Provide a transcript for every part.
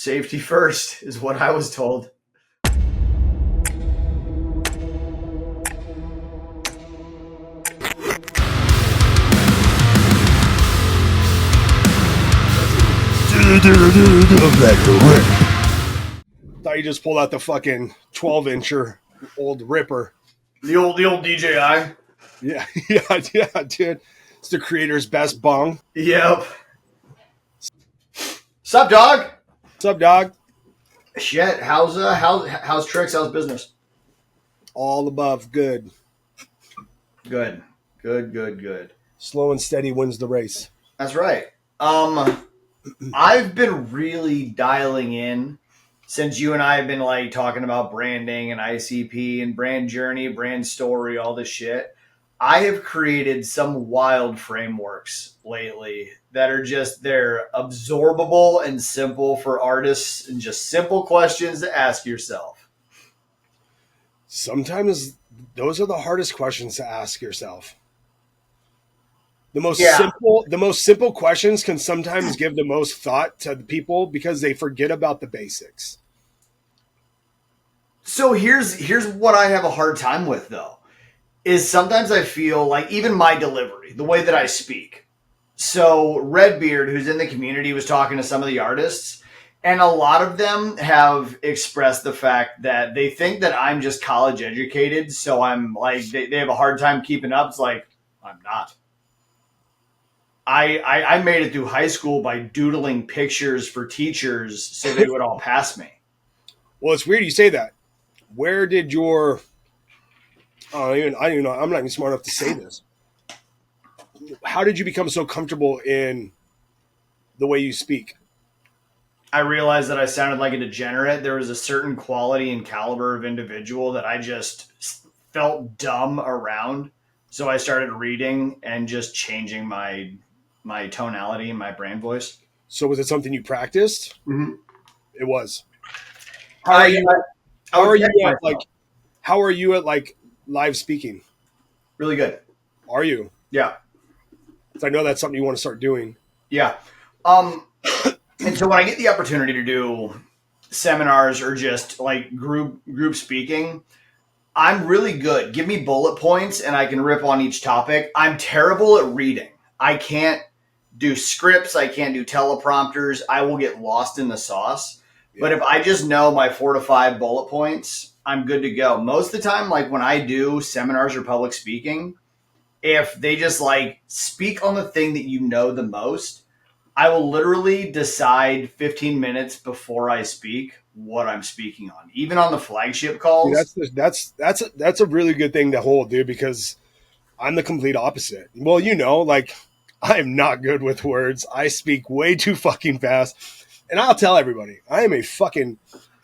Safety first is what I was told. Thought you just pulled out the fucking 12-incher old ripper. The old DJI. Yeah, yeah, dude. It's the creator's best bong. Yep. Sup, dog? What's up, dog? Shit. How's tricks? How's business? All above good. Good. Slow and steady wins the race. That's right. I've been really dialing in since you and I have been like talking about branding and ICP and brand journey, brand story, all this shit. I have created some wild frameworks lately that are they're absorbable and simple for artists and just simple questions to ask yourself. Sometimes those are the hardest questions to ask yourself. The most simple questions can sometimes give the most thought to the people because they forget about the basics. So here's what I have a hard time with though, is sometimes I feel like even my delivery, the way that I speak. So Redbeard, who's in the community, was talking to some of the artists, and a lot of them have expressed the fact that they think that I'm just college educated. So I'm like, they have a hard time keeping up. It's like, I'm not. I made it through high school by doodling pictures for teachers so they would all pass me. Well, it's weird you say that. Where did your... I don't even know. I'm not even smart enough to say this. How did you become so comfortable in the way you speak? I realized that I sounded like a degenerate. There was a certain quality and caliber of individual that I just felt dumb around. So I started reading and just changing my tonality and my brand voice. So was it something you practiced? Mm-hmm. It was. How are you at live speaking? Really good. Are you? Yeah. I know that's something you want to start doing. Yeah. And so when I get the opportunity to do seminars or just like group speaking, I'm really good. Give me bullet points and I can rip on each topic. I'm terrible at reading. I can't do scripts. I can't do teleprompters. I will get lost in the sauce. Yeah. But if I just know my 4 to 5 bullet points, I'm good to go. Most of the time, like when I do seminars or public speaking, if they just like speak on the thing that you know the most, I will literally decide 15 minutes before I speak what I'm speaking on. Even on the flagship calls. Dude, that's a really good thing to hold, dude, because I'm the complete opposite. Well, like I am not good with words. I speak way too fucking fast. And I'll tell everybody, I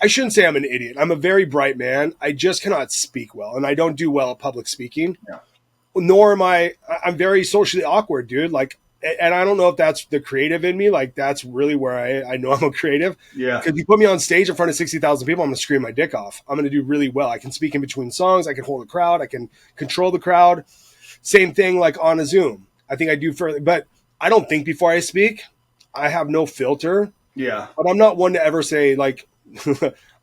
shouldn't say I'm an idiot. I'm a very bright man. I just cannot speak well. And I don't do well at public speaking. Yeah. Nor am I'm very socially awkward, dude. Like, and I don't know if that's the creative in me. Like, that's really where I know I'm a creative. Yeah. Because you put me on stage in front of 60,000 people, I'm going to scream my dick off. I'm going to do really well. I can speak in between songs. I can hold a crowd. I can control the crowd. Same thing like on a Zoom. I think I do but I don't think before I speak. I have no filter. Yeah. But I'm not one to ever say like,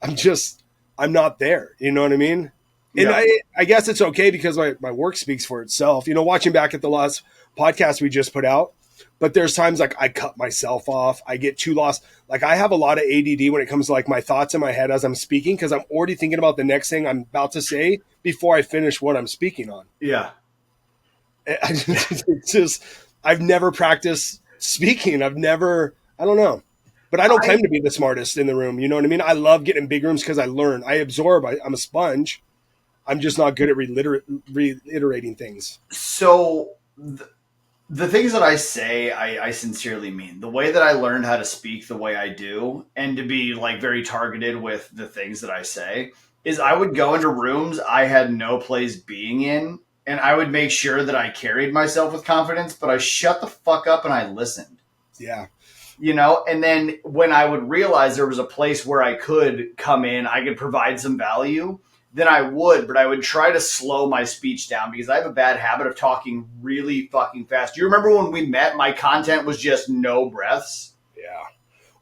I'm not there. You know what I mean? And yeah. I guess it's okay because my work speaks for itself. Watching back at the last podcast we just put out, but there's times like I cut myself off. I get too lost. Like I have a lot of ADD when it comes to like my thoughts in my head as I'm speaking because I'm already thinking about the next thing I'm about to say before I finish what I'm speaking on. Yeah. I've never practiced speaking. I don't know. But I don't claim to be the smartest in the room. You know what I mean? I love getting in big rooms because I learn. I absorb. I'm a sponge. I'm just not good at reiterating things. So the things that I say, I sincerely mean. The way that I learned how to speak the way I do and to be like very targeted with the things that I say is I would go into rooms I had no place being in, and I would make sure that I carried myself with confidence, but I shut the fuck up and I listened. Yeah. And then when I would realize there was a place where I could come in, I could provide some value, then I would, but I would try to slow my speech down because I have a bad habit of talking really fucking fast. Do you remember when we met, my content was just no breaths? Yeah.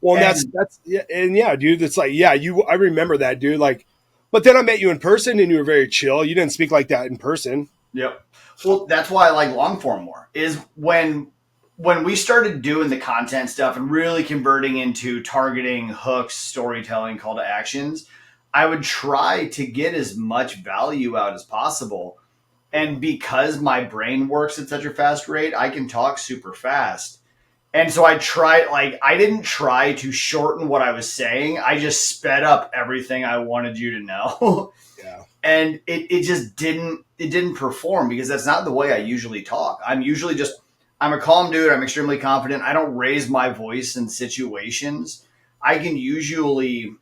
Well, and And that's yeah, and yeah, dude. It's like yeah, I remember that, dude. Like, but then I met you in person, and you were very chill. You didn't speak like that in person. yep. Well, that's why I like long form more. Is when we started doing the content stuff and really converting into targeting hooks, storytelling, call to actions, I would try to get as much value out as possible. And because my brain works at such a fast rate, I can talk super fast. And so I tried, like, I didn't try to shorten what I was saying. I just sped up everything I wanted you to know. Yeah, And it didn't perform because that's not the way I usually talk. I'm a calm dude. I'm extremely confident. I don't raise my voice in situations. I can usually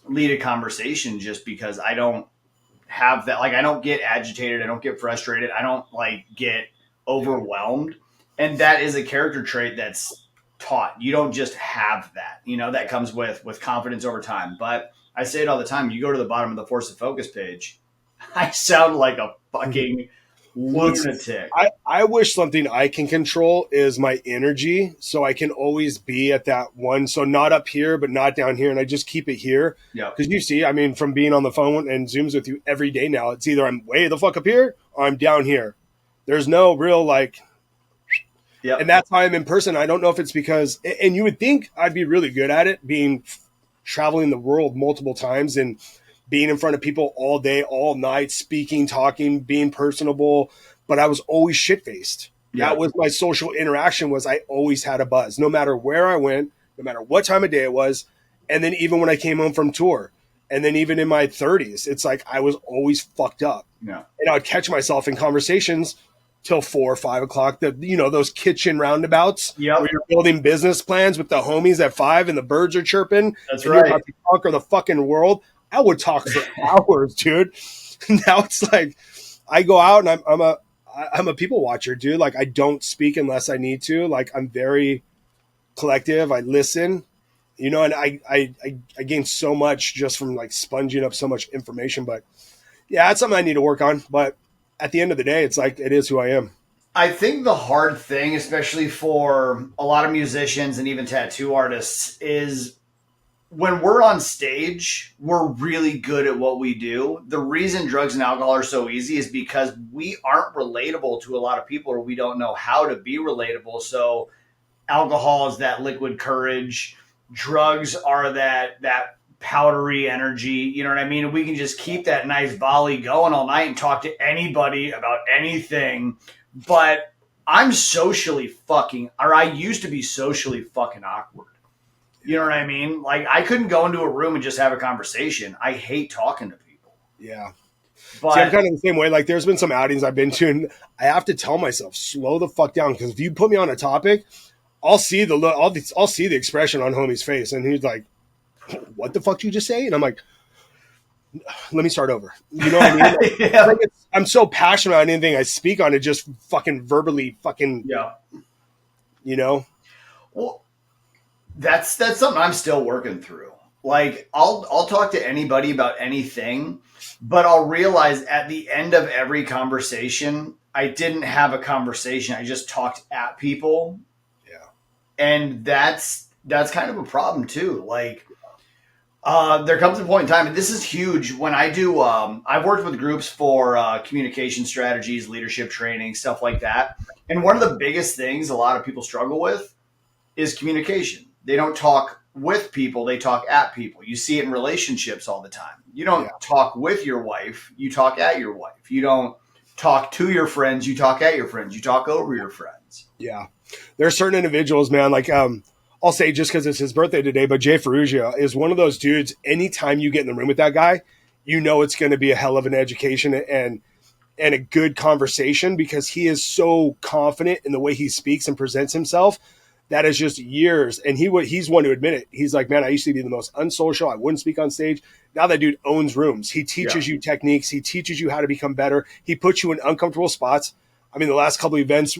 lead a conversation just because I don't have that. Like, I don't get agitated. I don't get frustrated. I don't like get yeah, overwhelmed. And that is a character trait that's taught. You don't just have that. That comes with confidence over time. But I say it all the time. You go to the bottom of the Force of Focus page, I sound like a yeah. fucking Well, it's, lunatic. I wish something I can control is my energy, so I can always be at that one. So not up here, but not down here, and I just keep it here. Yep. Because you see, I mean, from being on the phone and Zooms with you every day now, it's either I'm way the fuck up here or I'm down here. There's no real like, and Yep. that's how I'm in person. I don't know if it's because, and you would think I'd be really good at it, being traveling the world multiple times and being in front of people all day, all night, speaking, talking, being personable. But I was always shit faced. That Yep. was my social interaction. Was I always had a buzz, no matter where I went, no matter what time of day it was, and then even when I came home from tour, and then even in my 30s, it's like I was always fucked up, Yeah. and I would catch myself in conversations till 4 or 5 o'clock. Those kitchen roundabouts where Yep. you're building business plans with the homies at 5, and the birds are chirping, That's and you're right. about to conquer the fucking world. I would talk for hours, dude. Now it's like I go out and I'm a people watcher, dude. Like I don't speak unless I need to. Like I'm very collective. I listen, and I gain so much just from like sponging up so much information. But yeah, that's something I need to work on. But at the end of the day, it's like it is who I am. I think the hard thing, especially for a lot of musicians and even tattoo artists, is when we're on stage, we're really good at what we do. The reason drugs and alcohol are so easy is because we aren't relatable to a lot of people, or we don't know how to be relatable. So alcohol is that liquid courage, drugs are that powdery energy. You know what I mean? And we can just keep that nice volley going all night and talk to anybody about anything. But I'm socially fucking, or I used to be socially fucking awkward. You know what I mean? Like I couldn't go into a room and just have a conversation. I hate talking to people. Yeah. See, I'm But kind of the same way. Like, there's been some outings I've been to, and I have to tell myself, slow the fuck down, because if you put me on a topic, I'll see the look, I'll see the expression on homie's face, and he's like, "What the fuck did you just say?" And I'm like, "Let me start over." You know what I mean? yeah, I'm so passionate on anything I speak on, it just fucking verbally, fucking, yeah. you know. Well, that's something I'm still working through. Like I'll talk to anybody about anything, but I'll realize at the end of every conversation, I didn't have a conversation. I just talked at people, Yeah, and that's kind of a problem too. Like there comes a point in time, and this is huge when I do. I've worked with groups for communication strategies, leadership training, stuff like that. And one of the biggest things a lot of people struggle with is communication. They don't talk with people, they talk at people. You see it in relationships all the time. You don't yeah, talk with your wife, you talk at your wife. You don't talk to your friends, you talk at your friends. You talk over your friends. yeah. There are certain individuals, man. Like, I'll say just because it's his birthday today, but Jay Ferrugia is one of those dudes. Anytime you get in the room with that guy, you know it's going to be a hell of an education and a good conversation, because he is so confident in the way he speaks and presents himself. That is just years. And he's one to admit it. He's like, man, I used to be the most unsocial. I wouldn't speak on stage. Now that dude owns rooms. He Yeah. teaches you techniques. He teaches you how to become better. He puts you in uncomfortable spots. I mean, the last couple of events,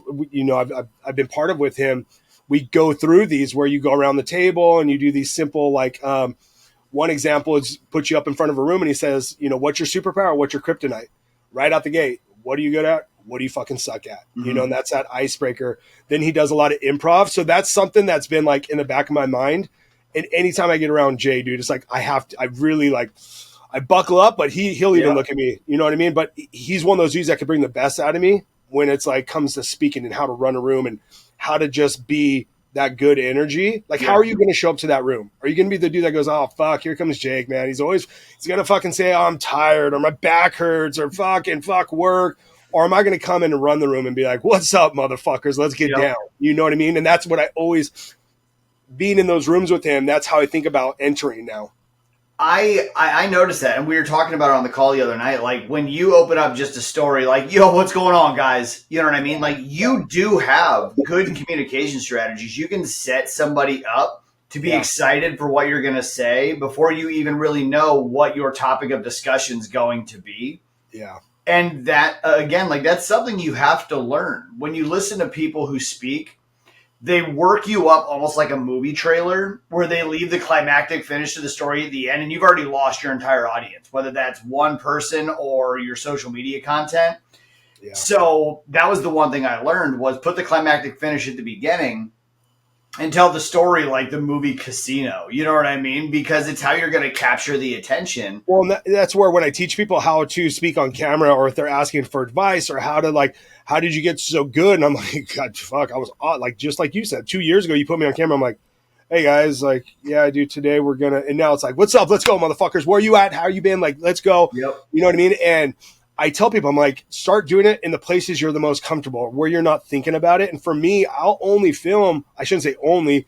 I've been part of with him, we go through these where you go around the table and you do these simple, like, one example is put you up in front of a room and he says, what's your superpower? What's your kryptonite? Right out the gate. What are you good at? What do you fucking suck at? And that's that icebreaker. Then he does a lot of improv. So that's something that's been like in the back of my mind. And anytime I get around Jay, dude, it's like I really like I buckle up, but he'll even look at me. You know what I mean? But he's one of those dudes that can bring the best out of me when it's like comes to speaking and how to run a room and how to just be that good energy. Like, how are you going to show up to that room? Are you going to be the dude that goes, oh, fuck, here comes Jake, man. He's going to fucking say, oh, I'm tired or my back hurts or fuck work. Or am I going to come in and run the room and be like, what's up, motherfuckers? Let's get down. You know what I mean? And that's what I always, being in those rooms with him, that's how I think about entering now. I noticed that, and we were talking about it on the call the other night. Like, when you open up just a story, like, yo, what's going on, guys? You know what I mean? Like, you do have good communication strategies. You can set somebody up to be excited for what you're going to say before you even really know what your topic of discussion is going to be. Yeah. And that, again, like, that's something you have to learn. When you listen to people who speak, they work you up almost like a movie trailer where they leave the climactic finish to the story at the end, and you've already lost your entire audience, whether that's one person or your social media content. Yeah. So that was the one thing I learned was put the climactic finish at the beginning and tell the story like the movie Casino. You know what I mean? Because it's how you're going to capture the attention. Well, that's where when I teach people how to speak on camera or if they're asking for advice or how did you get so good? And I'm like, God, fuck, I was like, just like you said, 2 years ago, you put me on camera. I'm like, hey guys, like, yeah, I do today. We're going to, and now it's like, what's up? Let's go, motherfuckers. Where are you at? How you been? Like, let's go. Yep. You know what I mean? And I tell people, I'm like, start doing it in the places you're the most comfortable, where you're not thinking about it. And for me, I'll only film, I shouldn't say only,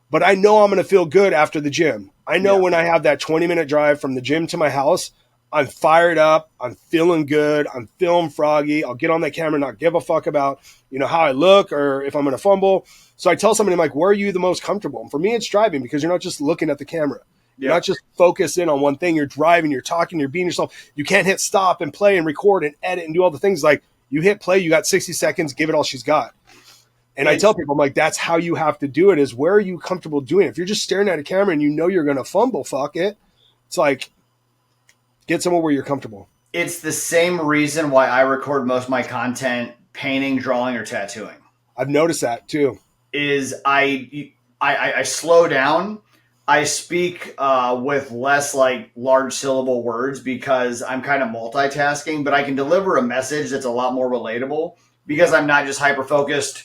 but I know I'm going to feel good after the gym. I know when I have that 20-minute drive from the gym to my house, I'm fired up. I'm feeling good. I'm feeling froggy. I'll get on that camera and not give a fuck about, how I look or if I'm going to fumble. So I tell somebody, I'm like, where are you the most comfortable? And for me, it's driving because you're not just looking at the camera. You're not just focused in on one thing. You're driving, you're talking, you're being yourself. You can't hit stop and play and record and edit and do all the things. Like, you hit play, you got 60 seconds, give it all she's got. And I tell people, I'm like, that's how you have to do it is where are you comfortable doing it? If you're just staring at a camera and you know you're going to fumble, fuck it. It's like, get somewhere where you're comfortable. It's the same reason why I record most of my content painting, drawing, or tattooing. I've noticed that too. Is I slow down. I speak with less like large syllable words because I'm kind of multitasking, but I can deliver a message that's a lot more relatable because I'm not just hyper focused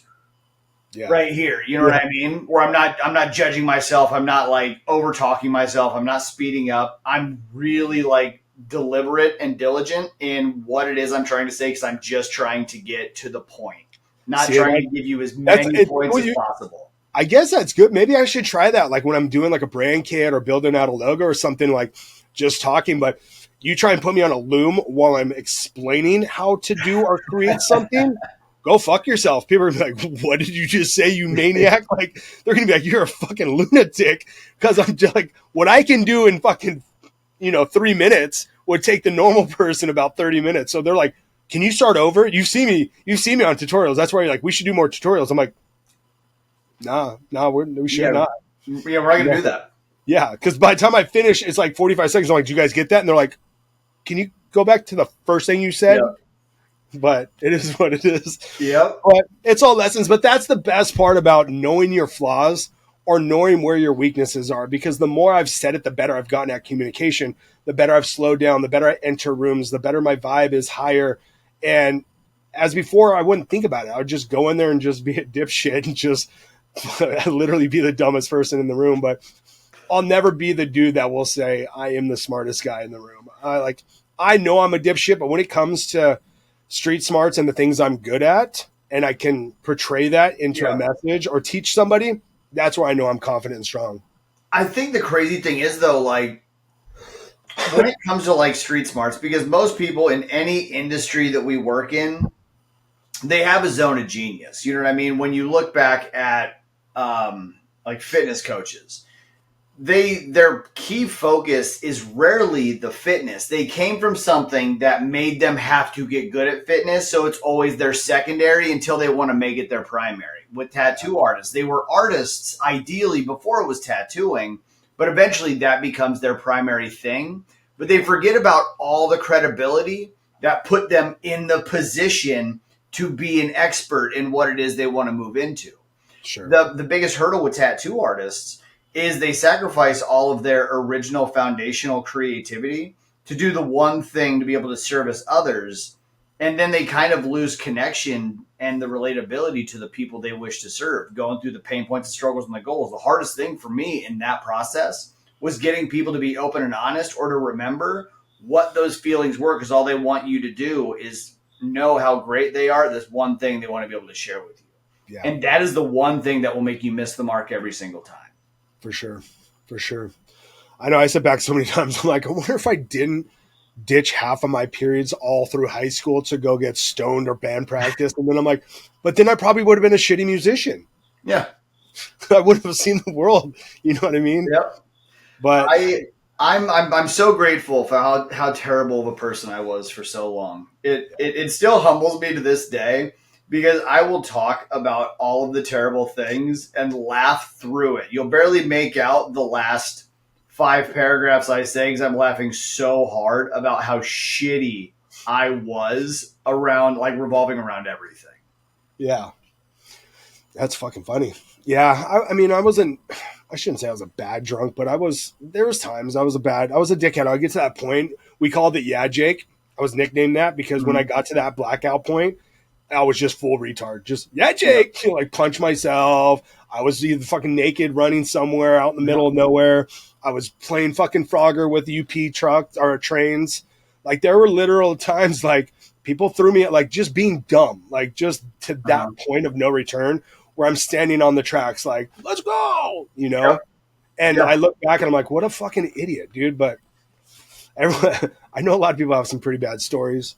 right here. You know what I mean? Where I'm not judging myself. I'm not like over talking myself. I'm not speeding up. I'm really like deliberate and diligent in what it is I'm trying to say because I'm just trying to get to the point, not trying to give you as many points as possible. I guess that's good. Maybe I should try that. Like when I'm doing like a brand kit or building out a logo or something, like just talking, but you try and put me on a loom while I'm explaining how to do or create something. Go fuck yourself. People are like, what did you just say, you maniac? Like, they're going to be like, you're a fucking lunatic. Because I'm just like, what I can do in fucking, 3 minutes would take the normal person about 30 minutes. So they're like, can you start over? You see me on tutorials. That's why you're like, we should do more tutorials. I'm like, nah, we should not. Yeah, we're not going to do that. Yeah, because by the time I finish, it's like 45 seconds. I'm like, do you guys get that? And they're like, can you go back to the first thing you said? Yep. But it is what it is. Yep. But it's all lessons. But that's the best part about knowing your flaws or knowing where your weaknesses are. Because the more I've said it, the better I've gotten at communication. The better I've slowed down. The better I enter rooms. The better my vibe is higher. And as before, I wouldn't think about it. I would just go in there and just be a dipshit and just literally be the dumbest person in the room. But I'll never be the dude that will say I am the smartest guy in the room. I know I'm a dipshit, but when it comes to street smarts and the things I'm good at, and I can portray that into a message or teach somebody, that's where I know I'm confident and strong. I think the crazy thing is though, like when it comes to like street smarts, because most people in any industry that we work in, they have a zone of genius. You know what I mean? When you look back at like fitness coaches, their key focus is rarely the fitness. They came from something that made them have to get good at fitness, so it's always their secondary until they want to make it their primary. With tattoo artists, they were artists ideally before it was tattooing, but eventually that becomes their primary thing. But they forget about all the credibility that put them in the position to be an expert in what it is they want to move into. Sure. The biggest hurdle with tattoo artists is they sacrifice all of their original foundational creativity to do the one thing to be able to service others. And then they kind of lose connection and the relatability to the people they wish to serve, going through the pain points, the struggles, and the goals. The hardest thing for me in that process was getting people to be open and honest or to remember what those feelings were, because all they want you to do is know how great they are. This one thing they want to be able to share with you. Yeah, And that is the one thing that will make you miss the mark every single time. for sure. For sure. I know I sit back so many times. I'm like, I wonder if I didn't ditch half of my periods all through high school to go get stoned or band practice. And then I'm like, but then I probably would have been a shitty musician. Yeah. I wouldn't have seen the world. You know what I mean? Yep. But I'm so grateful for how terrible of a person I was for so long. It still humbles me to this day, because I will talk about all of the terrible things and laugh through it. You'll barely make out the last 5 paragraphs I say, because I'm laughing so hard about how shitty I was around, like, revolving around everything. yeah, that's fucking funny. Yeah, I mean, I shouldn't say I was a bad drunk, but there was times I was a dickhead. I'd get to that point. We called it Yeah Jake. I was nicknamed that because when I got to that blackout point, I was just full retard. Just, yeah, Jake, you know, like punch myself. I was either fucking naked running somewhere out in the middle of nowhere. I was playing fucking Frogger with UP trucks or trains. Like, there were literal times like people threw me at, like, just being dumb, like just to that point of no return where I'm standing on the tracks like, let's go, you know? Yeah. And Yeah. I look back and I'm like, what a fucking idiot, dude. But everyone, I know a lot of people have some pretty bad stories.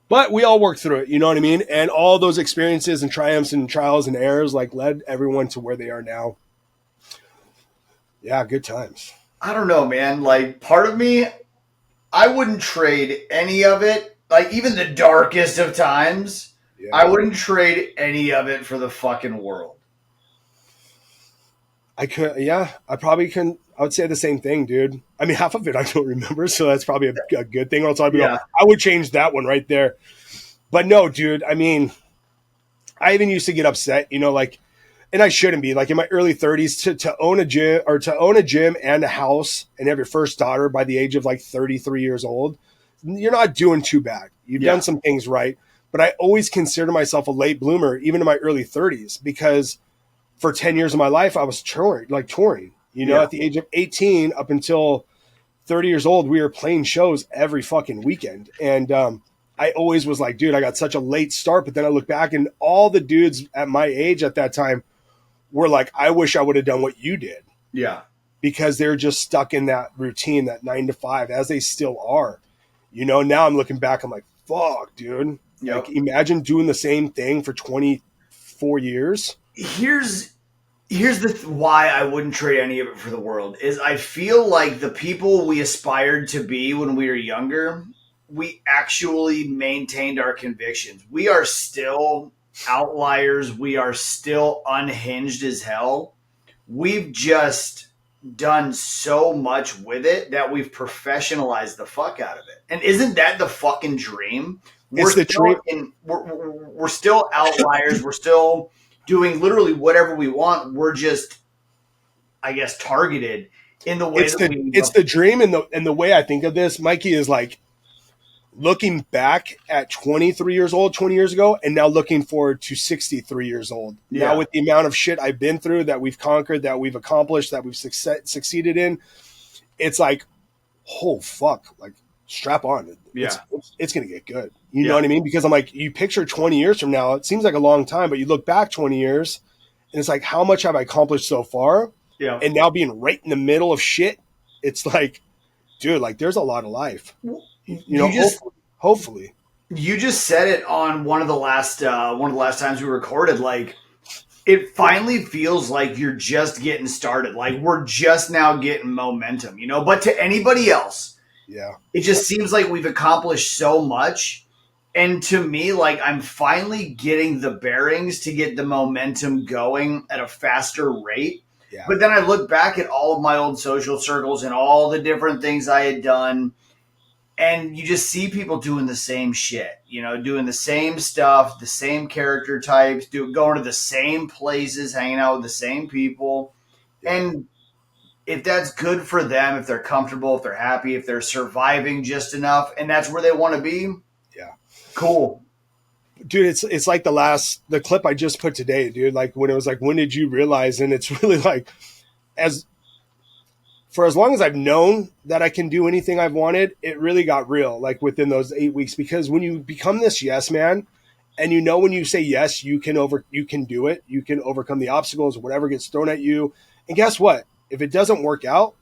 But we all worked through it, you know what I mean? And all those experiences and triumphs and trials and errors like led everyone to where they are now. Yeah, good times. I don't know, man. Like, part of me, I wouldn't trade any of it. Like, even the darkest of times, Yeah. I wouldn't trade any of it for the fucking world. I could, yeah, I probably can. I would say the same thing, dude. I mean, half of it I don't remember, so that's probably a good thing. Or else I'd be Yeah. like, I would change that one right there. But no, dude, I mean, I even used to get upset, you know, like, and I shouldn't be, like in my early 30s to own a gym and a house and have your first daughter by the age of like 33 years old. You're not doing too bad. You've done some things right. But I always consider myself a late bloomer, even in my early 30s, because for 10 years of my life, I was touring, you know, at the age of 18 up until 30 years old, we were playing shows every fucking weekend. And, I always was like, dude, I got such a late start. But then I look back and all the dudes at my age at that time were like, I wish I would have done what you did. Yeah. Because they're just stuck in that routine, that 9 to 5, as they still are. You know, now I'm looking back, I'm like, fuck, dude. Yep. Like, imagine doing the same thing for 24 years. Here's why I wouldn't trade any of it for the world is I feel like the people we aspired to be when we were younger, we actually maintained our convictions. We are still outliers. We are still unhinged as hell. We've just done so much with it that we've professionalized the fuck out of it. And isn't that the fucking dream? It's the dream. We're still outliers. We're still doing literally whatever we want. We're just, I guess, targeted in the way it's the dream. And the way I think of this, Mikey, is like looking back at 23 years old, 20 years ago, and now looking forward to 63 years old. Yeah. Now, with the amount of shit I've been through, that we've conquered, that we've accomplished, that we've succeeded in, it's like, oh, fuck, like, strap on. It's going to get good. You know what I mean? Because I'm like, you picture 20 years from now, it seems like a long time, but you look back 20 years, and it's like, how much have I accomplished so far? Yeah. And now being right in the middle of shit, it's like, dude, like, there's a lot of life. You know, hopefully. You just said it on one of the last times we recorded. Like, it finally feels like you're just getting started. Like, we're just now getting momentum, you know. But to anybody else, it just seems like we've accomplished so much. And to me, like, I'm finally getting the bearings to get the momentum going at a faster rate. Yeah. But then I look back at all of my old social circles and all the different things I had done. And you just see people doing the same shit, you know, doing the same stuff, the same character types, going to the same places, hanging out with the same people. And if that's good for them, if they're comfortable, if they're happy, if they're surviving just enough, and that's where they want to be, Yeah. cool. Dude, it's like the clip I just put today, dude. Like when it was like, when did you realize? And it's really like, as for as long as I've known that I can do anything I've wanted, it really got real. Like within those 8 weeks, because when you become this yes man, and you know when you say yes, you can do it. You can overcome the obstacles, whatever gets thrown at you. And guess what? If it doesn't work out,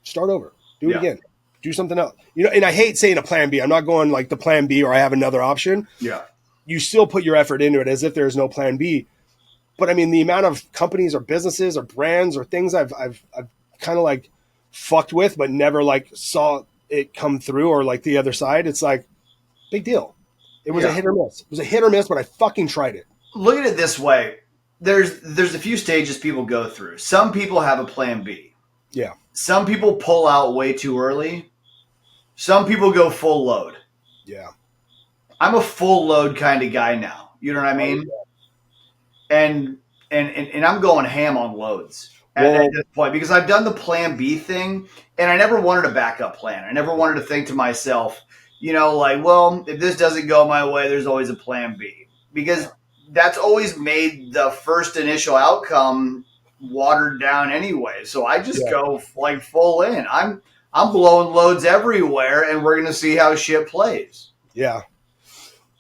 start over. Do it Yeah. again. Do something else. And I hate saying a plan B. I'm not going like the plan B or I have another option. Yeah. You still put your effort into it as if there's no plan B. But I mean, the amount of companies or businesses or brands or things I've kind of like fucked with, but never like saw it come through, or like the other side. It's like, big deal. It was a hit or miss. It was a hit or miss, but I fucking tried it. Look at it this way. There's a few stages people go through. Some people have a plan B. Yeah. Some people pull out way too early. Some people go full load. Yeah. I'm a full load kind of guy now. You know what I mean? And I'm going ham on loads at this point, because I've done the plan B thing, and I never wanted a backup plan. I never wanted to think to myself, like, well, if this doesn't go my way, there's always a plan B, because that's always made the first initial outcome watered down anyway. So I just go like full in. I'm blowing loads everywhere, and we're going to see how shit plays. Yeah.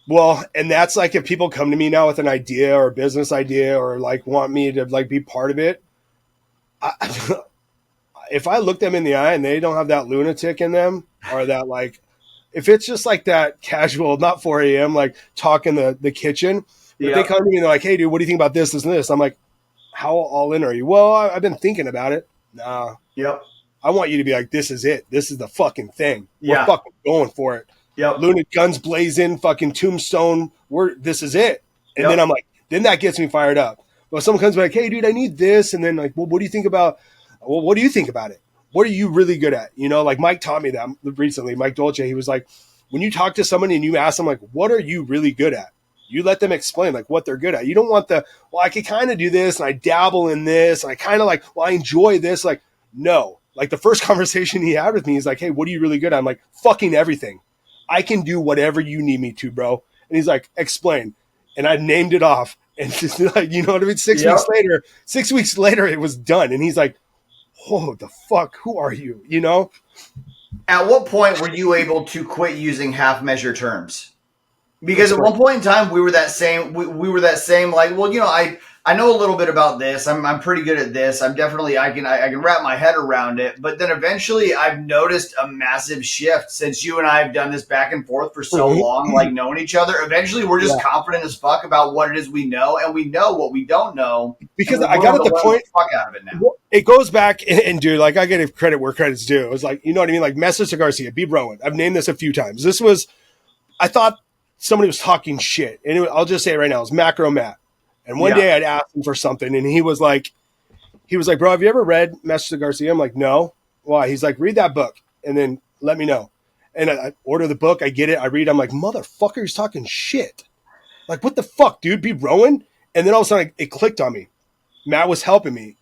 Well, and that's like if people come to me now with an idea or a business idea, or like want me to like be part of it. If I look them in the eye and they don't have that lunatic in them, or that like, if it's just like that casual, not 4 a.m., like talk in the kitchen, if they come to me and they're like, hey dude, what do you think about this, this, and this? I'm like, how all in are you? Well, I've been thinking about it. Nah. Yep. I want you to be like, this is it. This is the fucking thing. Yeah. We're fucking going for it. Yep. Lunatic, guns blazing, fucking tombstone. This is it. And then I'm like, then that gets me fired up. But someone comes like, hey, dude, I need this. And then like, well, what do you think about? Well, what do you think about it? What are you really good at? Like Mike taught me that recently. Mike Dolce, he was like, when you talk to somebody and you ask them like, what are you really good at? You let them explain like what they're good at. You don't want well, I could kind of do this and I dabble in this and I kind of like, well, I enjoy this. Like, no. Like the first conversation he had with me is like, hey, what are you really good at? I'm like, fucking everything. I can do whatever you need me to, bro. And he's like, explain. And I named it off. And just like, you know what I mean? 6 weeks later, it was done. And he's like, oh, the fuck? Who are you? At what point were you able to quit using half measure terms? Because at one point in time, we were that same. We were that same. Like, well, I know a little bit about this. I'm pretty good at this. I can wrap my head around it. But then eventually, I've noticed a massive shift since you and I have done this back and forth for so long, like knowing each other. Eventually, we're just confident as fuck about what it is we know, and we know what we don't know. Because I got at the point, fuck out of it now. It goes back and dude, like I get credit where credit's due. It was like, you know what I mean? Like Message to Garcia, B. Rowan. I've named this a few times. This was, I thought somebody was talking shit, and I'll just say it right now, it was Macro Matt. And one day I'd asked him for something, and he was like, bro, have you ever read Message to Garcia? I'm like, no. Why? He's like, read that book and then let me know. And I order the book, I get it, I read, I'm like, motherfucker, he's talking shit. Like, what the fuck, dude? Be Rowan? And then all of a sudden it clicked on me. Matt was helping me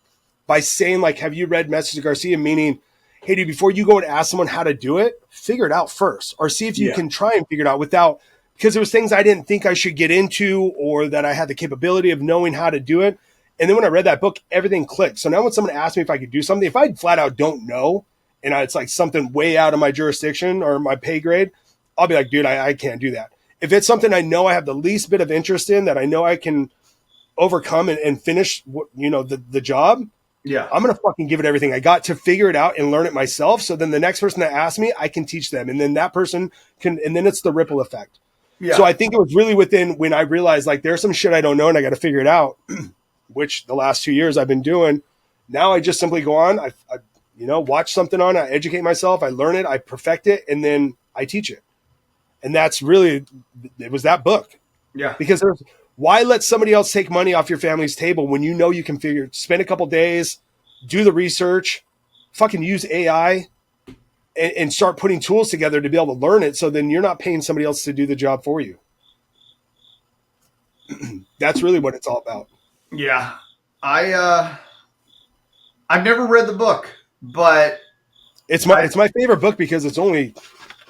by saying, like, have you read Message to Garcia? Meaning, hey, dude, before you go and ask someone how to do it, figure it out first, or see if you can try and figure it out without. Because there was things I didn't think I should get into, or that I had the capability of knowing how to do it. And then when I read that book, everything clicked. So now when someone asks me if I could do something, if I flat out don't know, and it's like something way out of my jurisdiction or my pay grade, I'll be like, dude, I can't do that. If it's something I know I have the least bit of interest in, that I know I can overcome and finish, the job, I'm going to fucking give it everything I got to figure it out and learn it myself. So then the next person that asks me, I can teach them. And then that person can, and then it's the ripple effect. Yeah. So I think it was really within when I realized like there's some shit I don't know and I got to figure it out, which the last 2 years I've been doing. Now I just simply go on, I watch something on, I educate myself, I learn it, I perfect it, and then I teach it. And that's really, it was that book. Yeah. Because why let somebody else take money off your family's table when you know you can spend a couple days, do the research, fucking use AI, and start putting tools together to be able to learn it, so then you're not paying somebody else to do the job for you. That's really what it's all about. Yeah. I I've never read the book, but It's my favorite book because it's only,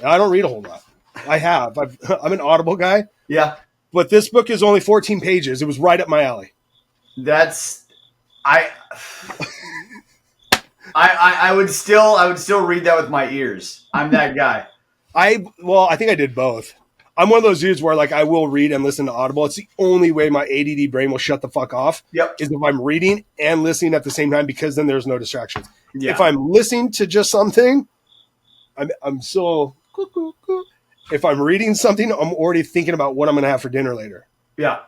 I don't read a whole lot. I'm an Audible guy, yeah, but this book is only 14 pages. It was right up my alley. that's I. I would still read that with my ears. I'm that guy. I think I did both. I'm one of those dudes where like I will read and listen to Audible. It's the only way my ADD brain will shut the fuck off. Yep. Is if I'm reading and listening at the same time, because then there's no distractions. Yeah. If I'm listening to just something, I'm so. If I'm reading something, I'm already thinking about what I'm going to have for dinner later. Yeah.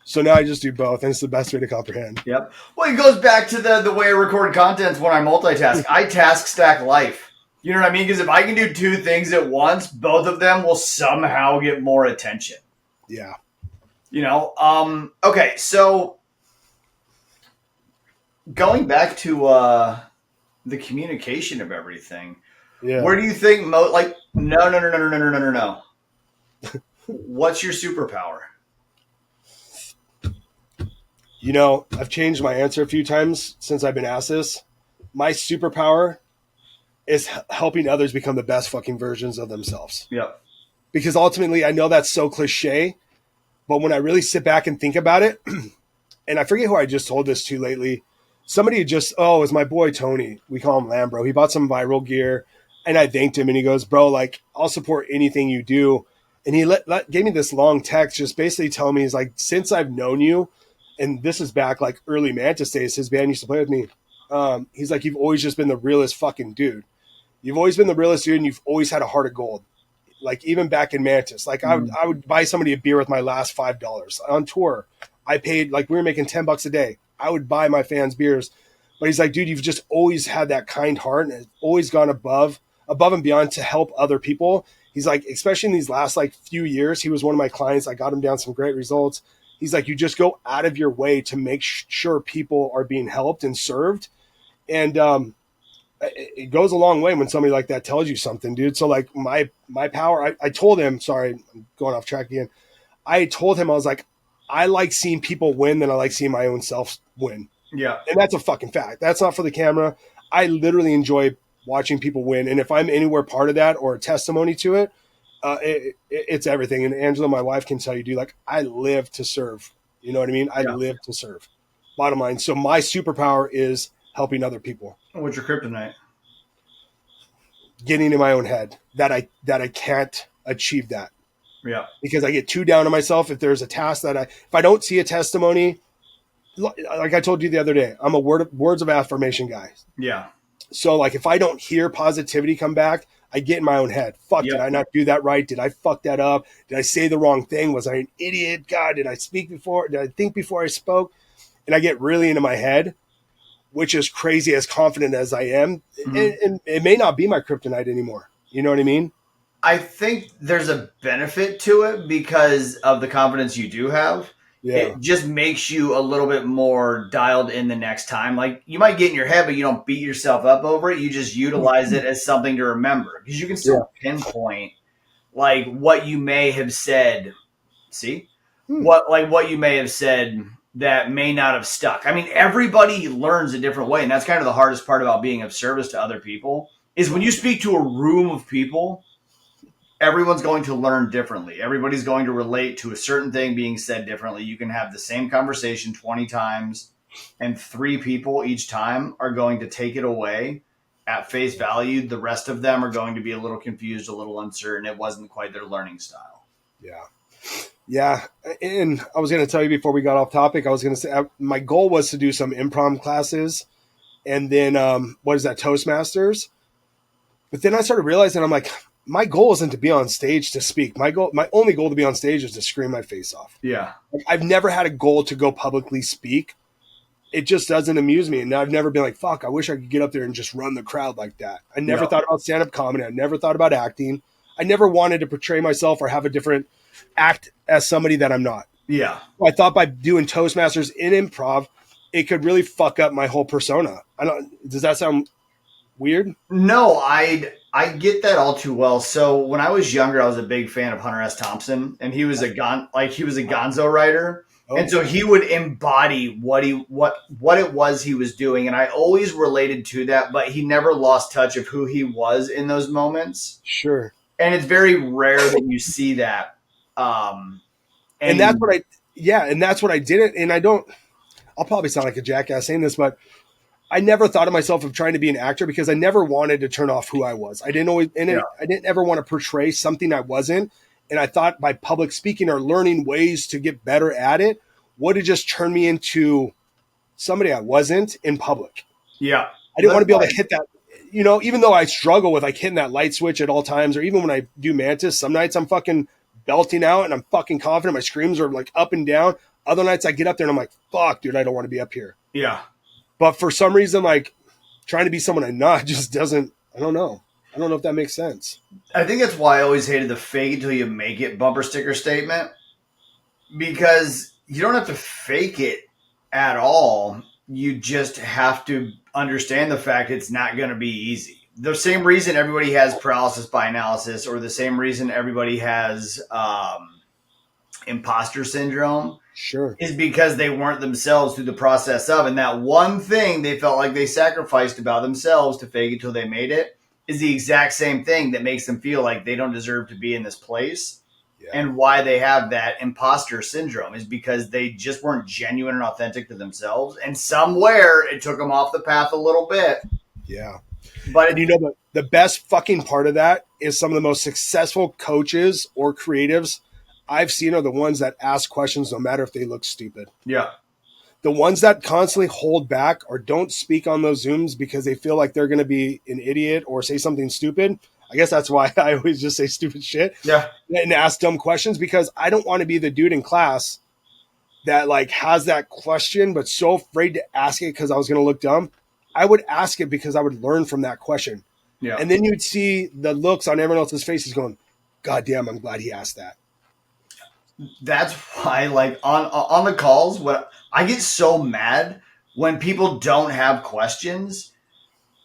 So now I just do both, and it's the best way to comprehend. Yep. Well, it goes back to the way I record content when I multitask. I task stack life. You know what I mean? Because if I can do two things at once, both of them will somehow get more attention. Yeah. You know? Okay, so going back to the communication of everything, Yeah. where do you think no. What's your superpower? You know, I've changed my answer a few times since I've been asked this. My superpower is helping others become the best fucking versions of themselves. Yep. Because ultimately, I know that's so cliche, but when I really sit back and think about it, and I forget who I just told this to lately, somebody just, it was my boy Tony. We call him Lambro. He bought some viral gear, and I thanked him, and he goes, bro, like, I'll support anything you do. And he gave me this long text just basically telling me, he's like, since I've known you, and this is back like early Mantis days, his band used to play with me. He's like, you've always just been the realest fucking dude. You've always been the realest dude, and you've always had a heart of gold. Like even back in Mantis, like I would buy somebody a beer with my last $5 on tour. I paid, like, we were making $10 a day. I would buy my fans beers, but he's like, dude, you've just always had that kind heart and always gone above and beyond to help other people. He's like, especially in these last like few years, he was one of my clients. I got him down some great results. He's like, you just go out of your way to make sure people are being helped and served. And, it goes a long way when somebody like that tells you something, dude. So like my power, I told him, sorry, I'm going off track again. I told him, I was like, I like seeing people win than I like seeing my own self win. Yeah. And that's a fucking fact. That's not for the camera. I literally enjoy watching people win. And if I'm anywhere part of that or a testimony to it, it's everything. And Angela, my wife, can tell you, dude, like I live to serve. You know what I mean? I live to serve. Bottom line. So my superpower is helping other people. What's your kryptonite? Getting in my own head that I can't achieve that. Yeah. Because I get too down on myself. If there's a task if I don't see a testimony, like I told you the other day, I'm a words of affirmation guy. Yeah. So like if I don't hear positivity come back, I get in my own head. Fuck, Did I not do that right? Did I fuck that up? Did I say the wrong thing? Was I an idiot? God, did I speak before? Did I think before I spoke? And I get really into my head, which is crazy, as confident as I am. Mm-hmm. And it may not be my kryptonite anymore. You know what I mean? I think there's a benefit to it because of the confidence you do have. Yeah. It just makes you a little bit more dialed in the next time. Like you might get in your head, but you don't beat yourself up over it. You just utilize it as something to remember because you can still pinpoint like what you may have said. See what you may have said that may not have stuck. I mean, everybody learns a different way. And that's kind of the hardest part about being of service to other people is when you speak to a room of people, everyone's going to learn differently. Everybody's going to relate to a certain thing being said differently. You can have the same conversation 20 times and 3 people each time are going to take it away at face value. The rest of them are going to be a little confused, a little uncertain. It wasn't quite their learning style. Yeah. Yeah. And I was going to tell you before we got off topic, I was going to say my goal was to do some improv classes and then Toastmasters. But then I started realizing I'm like, my goal isn't to be on stage to speak. My only goal to be on stage is to scream my face off. Yeah. Like, I've never had a goal to go publicly speak. It just doesn't amuse me. And I've never been like, fuck, I wish I could get up there and just run the crowd like that. I never thought about stand-up comedy. I never thought about acting. I never wanted to portray myself or have a different act as somebody that I'm not. Yeah. I thought by doing Toastmasters in improv, it could really fuck up my whole persona. Does that sound weird? No, I get that all too well. So when I was younger, I was a big fan of Hunter S. Thompson, and he was a Gonzo writer. And so he would embody what it was he was doing, and I always related to that, but he never lost touch of who he was in those moments. Sure. And it's very rare that you see that. And that's what I did. And I'll probably sound like a jackass saying this, but I never thought of myself of trying to be an actor because I never wanted to turn off who I was. I didn't ever want to portray something I wasn't. And I thought by public speaking or learning ways to get better at it would have just turned me into somebody I wasn't in public. Yeah. I didn't want to be able to hit that, even though I struggle with like hitting that light switch at all times, or even when I do Mantis, some nights I'm fucking belting out and I'm fucking confident. My screams are like up and down. Other nights I get up there and I'm like, fuck, dude, I don't want to be up here. Yeah. But for some reason, like trying to be someone I'm not just doesn't, I don't know. I don't know if that makes sense. I think that's why I always hated the fake it till you make it bumper sticker statement, because you don't have to fake it at all. You just have to understand the fact it's not going to be easy. The same reason everybody has paralysis by analysis, or the same reason everybody has imposter syndrome, sure, is because they weren't themselves through the process of, and that one thing they felt like they sacrificed about themselves to fake it till they made it is the exact same thing that makes them feel like they don't deserve to be in this place. Yeah. And why they have that imposter syndrome is because they just weren't genuine and authentic to themselves. And somewhere it took them off the path a little bit. Yeah. But the best fucking part of that is some of the most successful coaches or creatives I've seen are the ones that ask questions no matter if they look stupid. Yeah. The ones that constantly hold back or don't speak on those Zooms because they feel like they're going to be an idiot or say something stupid. I guess that's why I always just say stupid shit. Yeah. And ask dumb questions, because I don't want to be the dude in class that like has that question but so afraid to ask it because I was going to look dumb. I would ask it because I would learn from that question. Yeah. And then you'd see the looks on everyone else's faces going, God damn, I'm glad he asked that. That's why, like, on the calls, what I get so mad when people don't have questions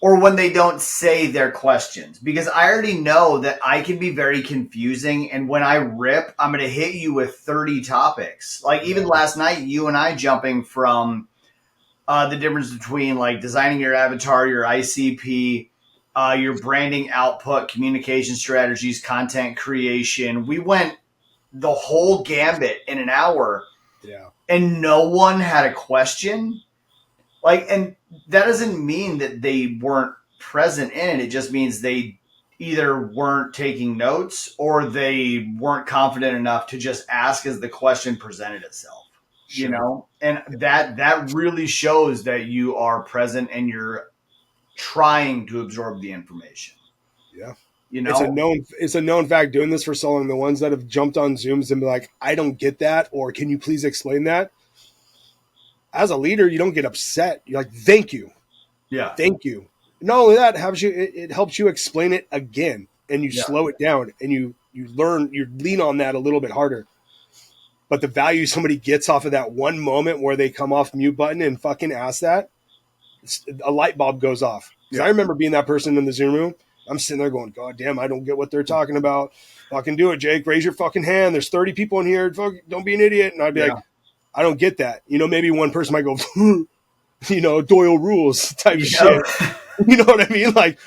or when they don't say their questions, because I already know that I can be very confusing. And when I rip, I'm going to hit you with 30 topics. Like even last night, you and I jumping from the difference between like designing your avatar, your ICP, your branding output, communication strategies, content creation. We went the whole gambit in an hour. Yeah. And no one had a question. Like, and that doesn't mean that they weren't present in it. It just means they either weren't taking notes or they weren't confident enough to just ask as the question presented itself. Sure. You know, and that really shows that you are present and you're trying to absorb the information. Yeah. You know, it's a known fact doing this for so long. The ones that have jumped on Zooms and be like, I don't get that, or can you please explain that? As a leader, you don't get upset. You're like, thank you. Yeah. Thank you. Not only that, it helps you explain it again, and you slow it down, and you lean on that a little bit harder. But the value somebody gets off of that one moment where they come off mute button and fucking ask that, a light bulb goes off. Because I remember being that person in the Zoom room. I'm sitting there going, God damn, I don't get what they're talking about. Fucking do it, Jake. Raise your fucking hand. There's 30 people in here. Don't be an idiot. And I'd be like, I don't get that. You know, maybe one person might go, you know, Doyle rules type of shit. You know what I mean? Like,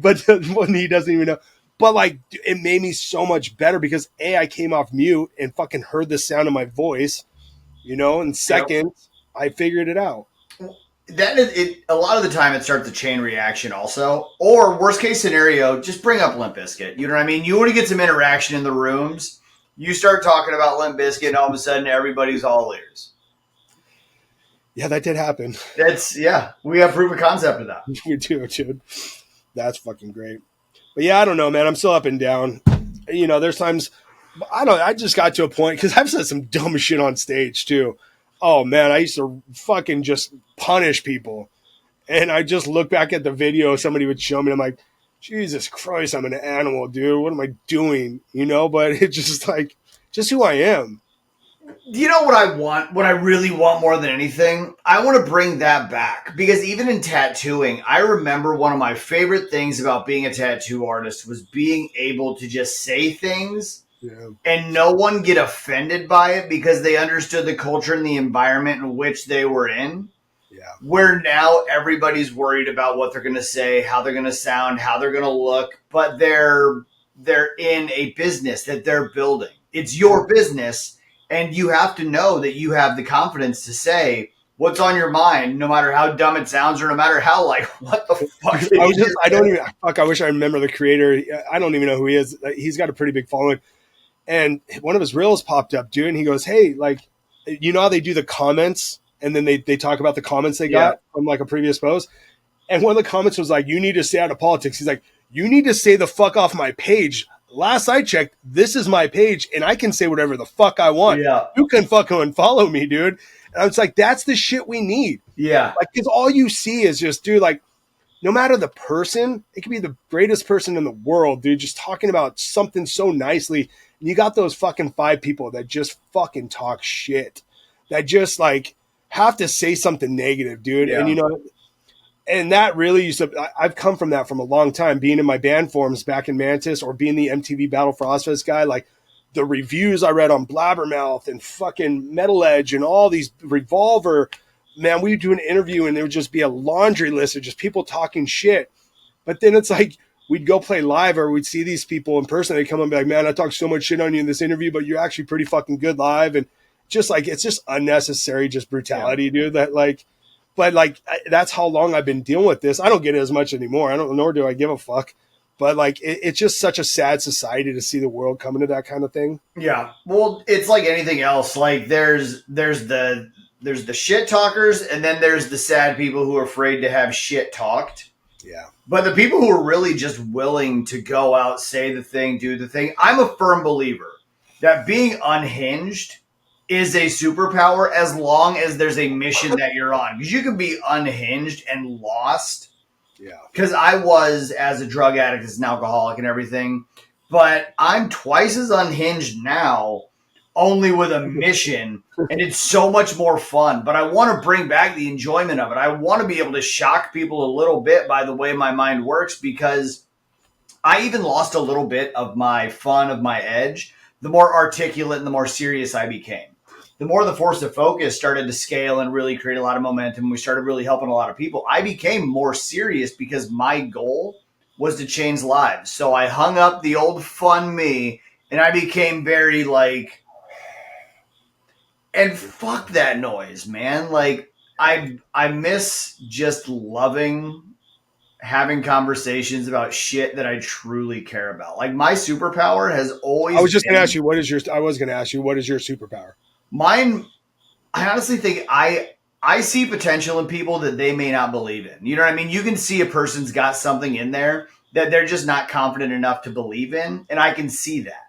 but when he doesn't even know. But like, it made me so much better because I came off mute and fucking heard the sound of my voice, you know, and second, I figured it out. That is it. A lot of the time it starts a chain reaction also, or worst case scenario, just bring up Limp Bizkit. You know what I mean? You want to get some interaction in the rooms. You start talking about Limp Bizkit and all of a sudden everybody's all ears. Yeah, that did happen. We have proof of concept of that. We do, dude. That's fucking great. But yeah, I don't know, man. I'm still up and down. You know, there's times, I just got to a point, because I've said some dumb shit on stage too. Oh man, I used to fucking just punish people. And I just look back at the video somebody would show me, and I'm like, Jesus Christ, I'm an animal, dude. What am I doing? You know, but it's just like, just who I am. You know what I want? What I really want more than anything? I want to bring that back. Because even in tattooing, I remember one of my favorite things about being a tattoo artist was being able to just say things Yeah. and no one get offended by it because they understood the culture and the environment in which they were in. Yeah. Where now everybody's worried about what they're going to say, how they're going to sound, how they're going to look, but they're in a business that they're building. It's your business, and you have to know that you have the confidence to say what's on your mind, no matter how dumb it sounds, or no matter how like what the fuck did you just I say? don't even, fuck, I wish I remember the creator. I don't even know who he is. He's got a pretty big following. And one of his reels popped up, dude, and he goes, hey, like, you know how they do the comments and then they talk about the comments they Yeah, got from like a previous post? And one of the comments was like, you need to stay out of politics. He's like, you need to stay the fuck off my page. Last I checked, this is my page and I can say whatever the fuck I want. yeah, You can fucking unfollow me, dude. And I was like, that's the shit we need. yeah, Like, because all you see is just, dude, like, no matter the person, it could be the greatest person in the world, dude, just talking about something so nicely. And you got those fucking 5 people that just fucking talk shit, that just like have to say something negative, dude. And yeah, you know, and that really used to, I've come from that from a long time, being in my band forums back in Mantis or being the MTV Battle for Ozfest guy. Like the reviews I read on Blabbermouth and fucking Metal Edge and all these Revolver, man, we would do an interview and there would just be a laundry list of just people talking shit. But then it's like we'd go play live or we'd see these people in person. They'd come and be like, man, I talked so much shit on you in this interview, but you're actually pretty fucking good live. And just like, it's just unnecessary, just brutality, dude. That like, but like, that's how long I've been dealing with this. I don't get it as much anymore. I don't, nor do I give a fuck. But like, it's just such a sad society to see the world coming to that kind of thing. yeah. Well, it's like anything else. Like there's the shit talkers, and then there's the sad people who are afraid to have shit talked. Yeah. But the people who are really just willing to go out, say the thing, do the thing, I'm a firm believer that being unhinged is a superpower as long as there's a mission that you're on. Because you can be unhinged and lost. Yeah. Because I was, as a drug addict, as an alcoholic and everything, but I'm twice as unhinged now, only with a mission, and it's so much more fun. But I want to bring back the enjoyment of it. I want to be able to shock people a little bit by the way my mind works, because I even lost a little bit of my fun, of my edge, the more articulate and the more serious I became. The more the force of focus started to scale and really create a lot of momentum, we started really helping a lot of people. I became more serious because my goal was to change lives. So I hung up the old fun me and I became very like, and fuck that noise, man. Like I miss just loving having conversations about shit that I truly care about. Like my superpower has always I was just going to been ask you, what is your superpower? mine. I honestly think I see potential in people that they may not believe in. You know what I mean? You can see a person's got something in there that they're just not confident enough to believe in, and I can see that.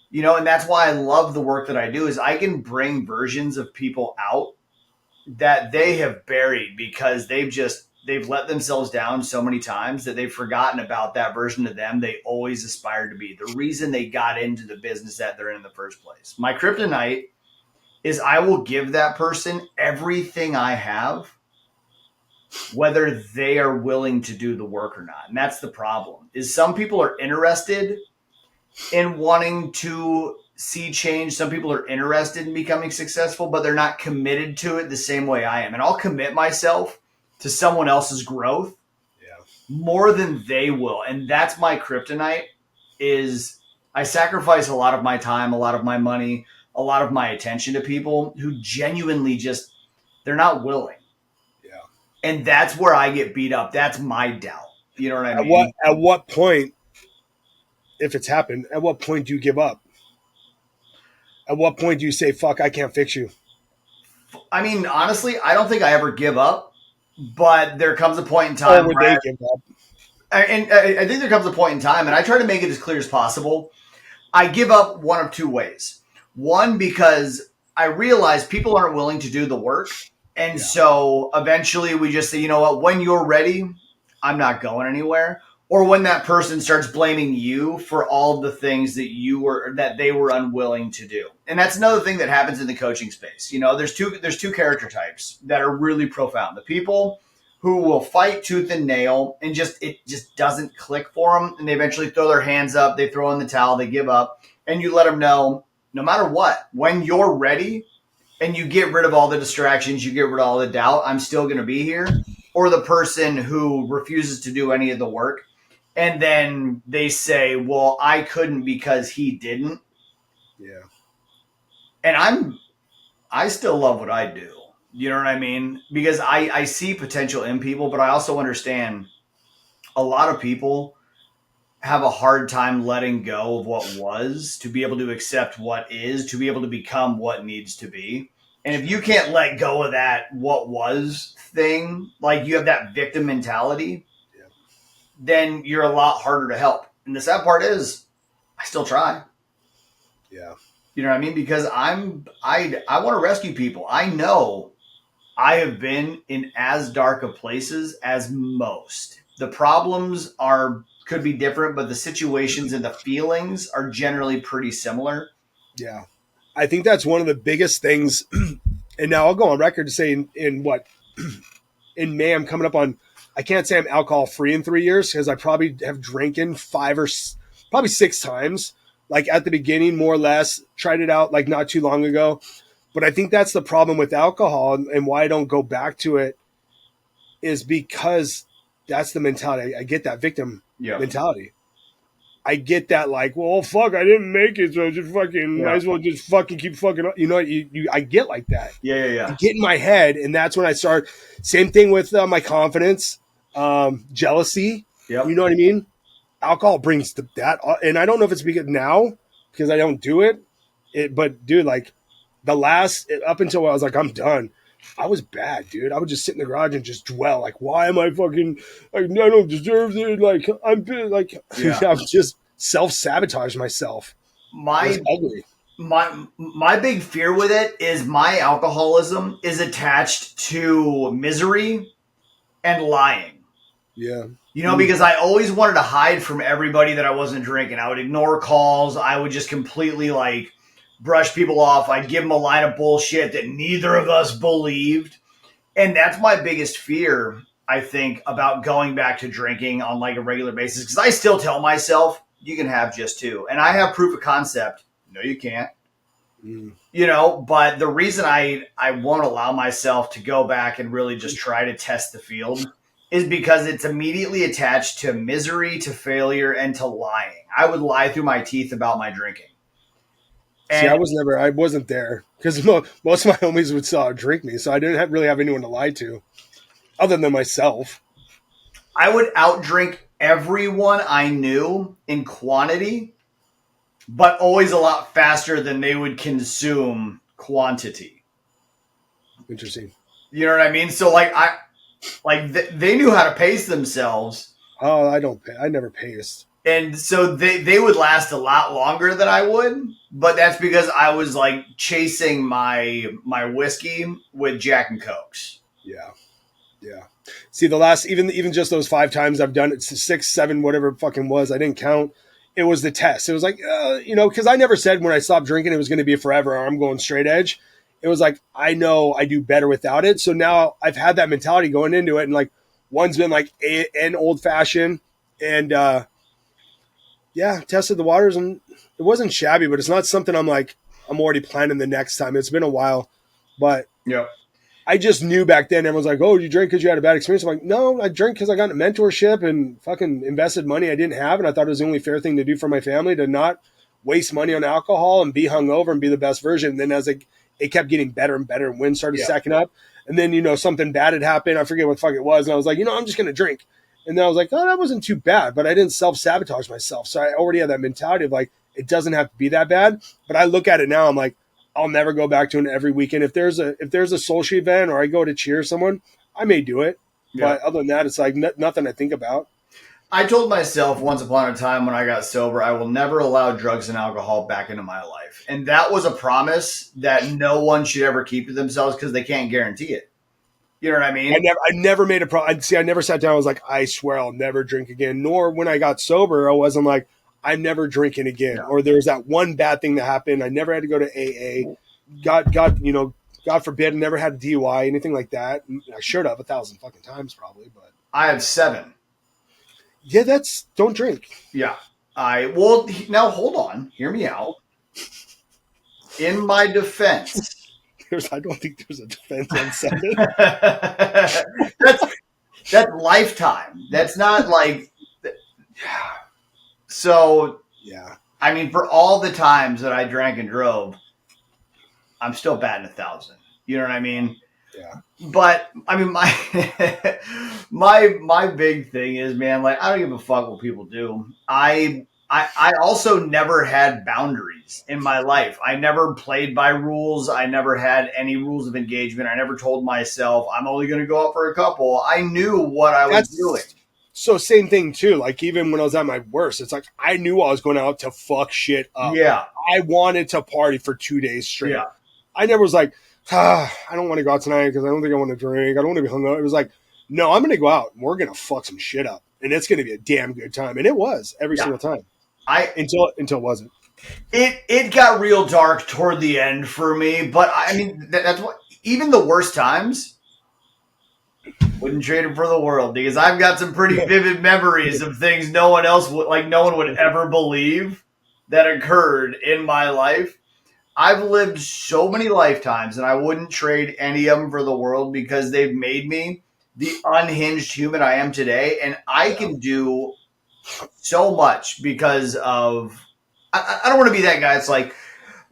You know, and that's why I love the work that I do is I can bring versions of people out that they have buried because they've let themselves down so many times that they've forgotten about that version of them they always aspired to be. The reason they got into the business that they're in the first place. My kryptonite is I will give that person everything I have, whether they are willing to do the work or not. And that's the problem. Is some people are interested in wanting to see change. Some people are interested in becoming successful, but they're not committed to it the same way I am. And I'll commit myself to someone else's growth more than they will. And that's my kryptonite is I sacrifice a lot of my time, a lot of my money, a lot of my attention to people who genuinely just, they're not willing. Yeah. And that's where I get beat up. That's my doubt. You know what I mean? At what point, if it's happened, at what point do you give up? At what point do you say, fuck, I can't fix you? I mean, honestly, I don't think I ever give up, but there comes a point in Or time would where they give up? and I think there comes a point in time, and I try to make it as clear as possible. I give up one of two ways. One, because I realize people aren't willing to do the work. And so eventually we just say, you know what, when you're ready, I'm not going anywhere. Or when that person starts blaming you for all the things that they were unwilling to do. And that's another thing that happens in the coaching space. You know, there's two character types that are really profound. The people who will fight tooth and nail and it just doesn't click for them. And they eventually throw their hands up, they throw in the towel, they give up. and you let them know, no matter what, when you're ready and you get rid of all the distractions, you get rid of all the doubt, I'm still going to be here. Or the person who refuses to do any of the work. And then they say, well, I couldn't because he didn't. Yeah. And I still love what I do. You know what I mean? Because I see potential in people, but I also understand a lot of people have a hard time letting go of what was to be able to accept what is, to be able to become what needs to be. And if you can't let go of that what was thing, like you have that victim mentality, Yeah. then you're a lot harder to help. And the sad part is I still try. Yeah. You know what I mean? Because I want to rescue people. I know I have been in as dark of places as most. The problems could be different, but the situations and the feelings are generally pretty similar. Yeah. I think that's one of the biggest things. And now I'll go on record to say in what in May I'm coming up on. I can't say I'm alcohol free in 3 years because I probably have drinking probably 6 times. Like at the beginning, more or less, tried it out like not too long ago. But I think that's the problem with alcohol and why I don't go back to it is because that's the mentality. I get that victim Yeah. mentality. I get that like, well, fuck, I didn't make it, so I just fucking might as well just fucking keep fucking. You know, I get like that. I Yeah. get in my head, and that's when I start. Same thing with my confidence, jealousy. Yep. You know what I mean? Alcohol brings that, and I don't know if it's because I don't do it. But dude, like the last up until I was like, I'm done. I was bad, dude. I would just sit in the garage and just dwell. Like, why am I fucking? Like, I don't deserve it. Like, I'm like, Yeah. I was just self-sabotage myself. It was My ugly. my big fear with it is my alcoholism is attached to misery and lying. Yeah. You know, because I always wanted to hide from everybody that I wasn't drinking. I would ignore calls. I would just completely like brush people off. I'd give them a line of bullshit that neither of us believed. And that's my biggest fear, I think, about going back to drinking on like a regular basis. Because I still tell myself, you can have just two. And I have proof of concept. No, you can't. You know, but the reason I won't allow myself to go back and really just try to test the field is because it's immediately attached to misery, to failure, and to lying. I would lie through my teeth about my drinking. See, And I wasn't there because most of my homies would still drink me, so I didn't really have anyone to lie to, other than myself. I would outdrink everyone I knew in quantity, but always a lot faster than they would consume quantity. Interesting. You know what I mean? So they knew how to pace themselves. Oh, I don't pay. I never paced. And so they would last a lot longer than I would, but that's because I was like chasing my whiskey with Jack and Cokes. Yeah. See, the last even just those 5 times I've done it, 6, 7, whatever it fucking was, I didn't count. It was the test. It was like, because I never said when I stopped drinking it was going to be forever or I'm going straight edge. It was like, I know I do better without it. So now I've had that mentality going into it. And like, one's been like an old fashioned and, tested the waters and it wasn't shabby, but it's not something I'm already planning the next time. It's been a while, but yeah. I just knew back then. Everyone's like, "Oh, you drink because you had a bad experience." I'm like, "No, I drink because I got a mentorship and fucking invested money I didn't have, and I thought it was the only fair thing to do for my family to not waste money on alcohol and be hungover and be the best version." And then as it kept getting better and better, and wind started stacking up, and then something bad had happened. I forget what the fuck it was, and I was like, I'm just gonna drink. And then I was like, "Oh, that wasn't too bad," but I didn't self-sabotage myself, so I already had that mentality of like, it doesn't have to be that bad. But I look at it now, I'm like, I'll never go back to it every weekend. If there's a social event or I go to cheer someone, I may do it. Yeah. But other than that, it's like nothing I think about. I told myself once upon a time when I got sober, I will never allow drugs and alcohol back into my life. And that was a promise that no one should ever keep to themselves because they can't guarantee it. You know what I mean? I never made a promise. See, I never sat down. I was like, I swear I'll never drink again. Nor when I got sober, I wasn't like, I'm never drinking again. Yeah. Or there's that one bad thing that happened. I never had to go to AA. God forbid, I never had a DUI, anything like that. I should have 1,000 fucking times probably, but I have 7. Yeah, don't drink. Yeah. Now hold on, hear me out. In my defense, I don't think there's a defense on 7. that's lifetime. That's not like so. Yeah. I mean, for all the times that I drank and drove, I'm still batting 1,000. You know what I mean? Yeah. But I mean, my big thing is, man, like I don't give a fuck what people do. I also never had boundaries in my life. I never played by rules. I never had any rules of engagement. I never told myself I'm only going to go out for a couple. I knew what I was doing. So same thing too. Like even when I was at my worst, it's like I knew I was going out to fuck shit up. Yeah. I wanted to party for 2 days straight. Yeah. I never was like, I don't want to go out tonight because I don't think I want to drink. I don't want to be hung up. It was like, no, I'm going to go out and we're going to fuck some shit up. And it's going to be a damn good time. And it was every single time. Until it wasn't. It got real dark toward the end for me. But I mean, that's what, even the worst times, wouldn't trade it for the world because I've got some pretty vivid memories of things no one would ever believe that occurred in my life. I've lived so many lifetimes and I wouldn't trade any of them for the world because they've made me the unhinged human I am today. And I can do so much because of, I don't want to be that guy. It's like,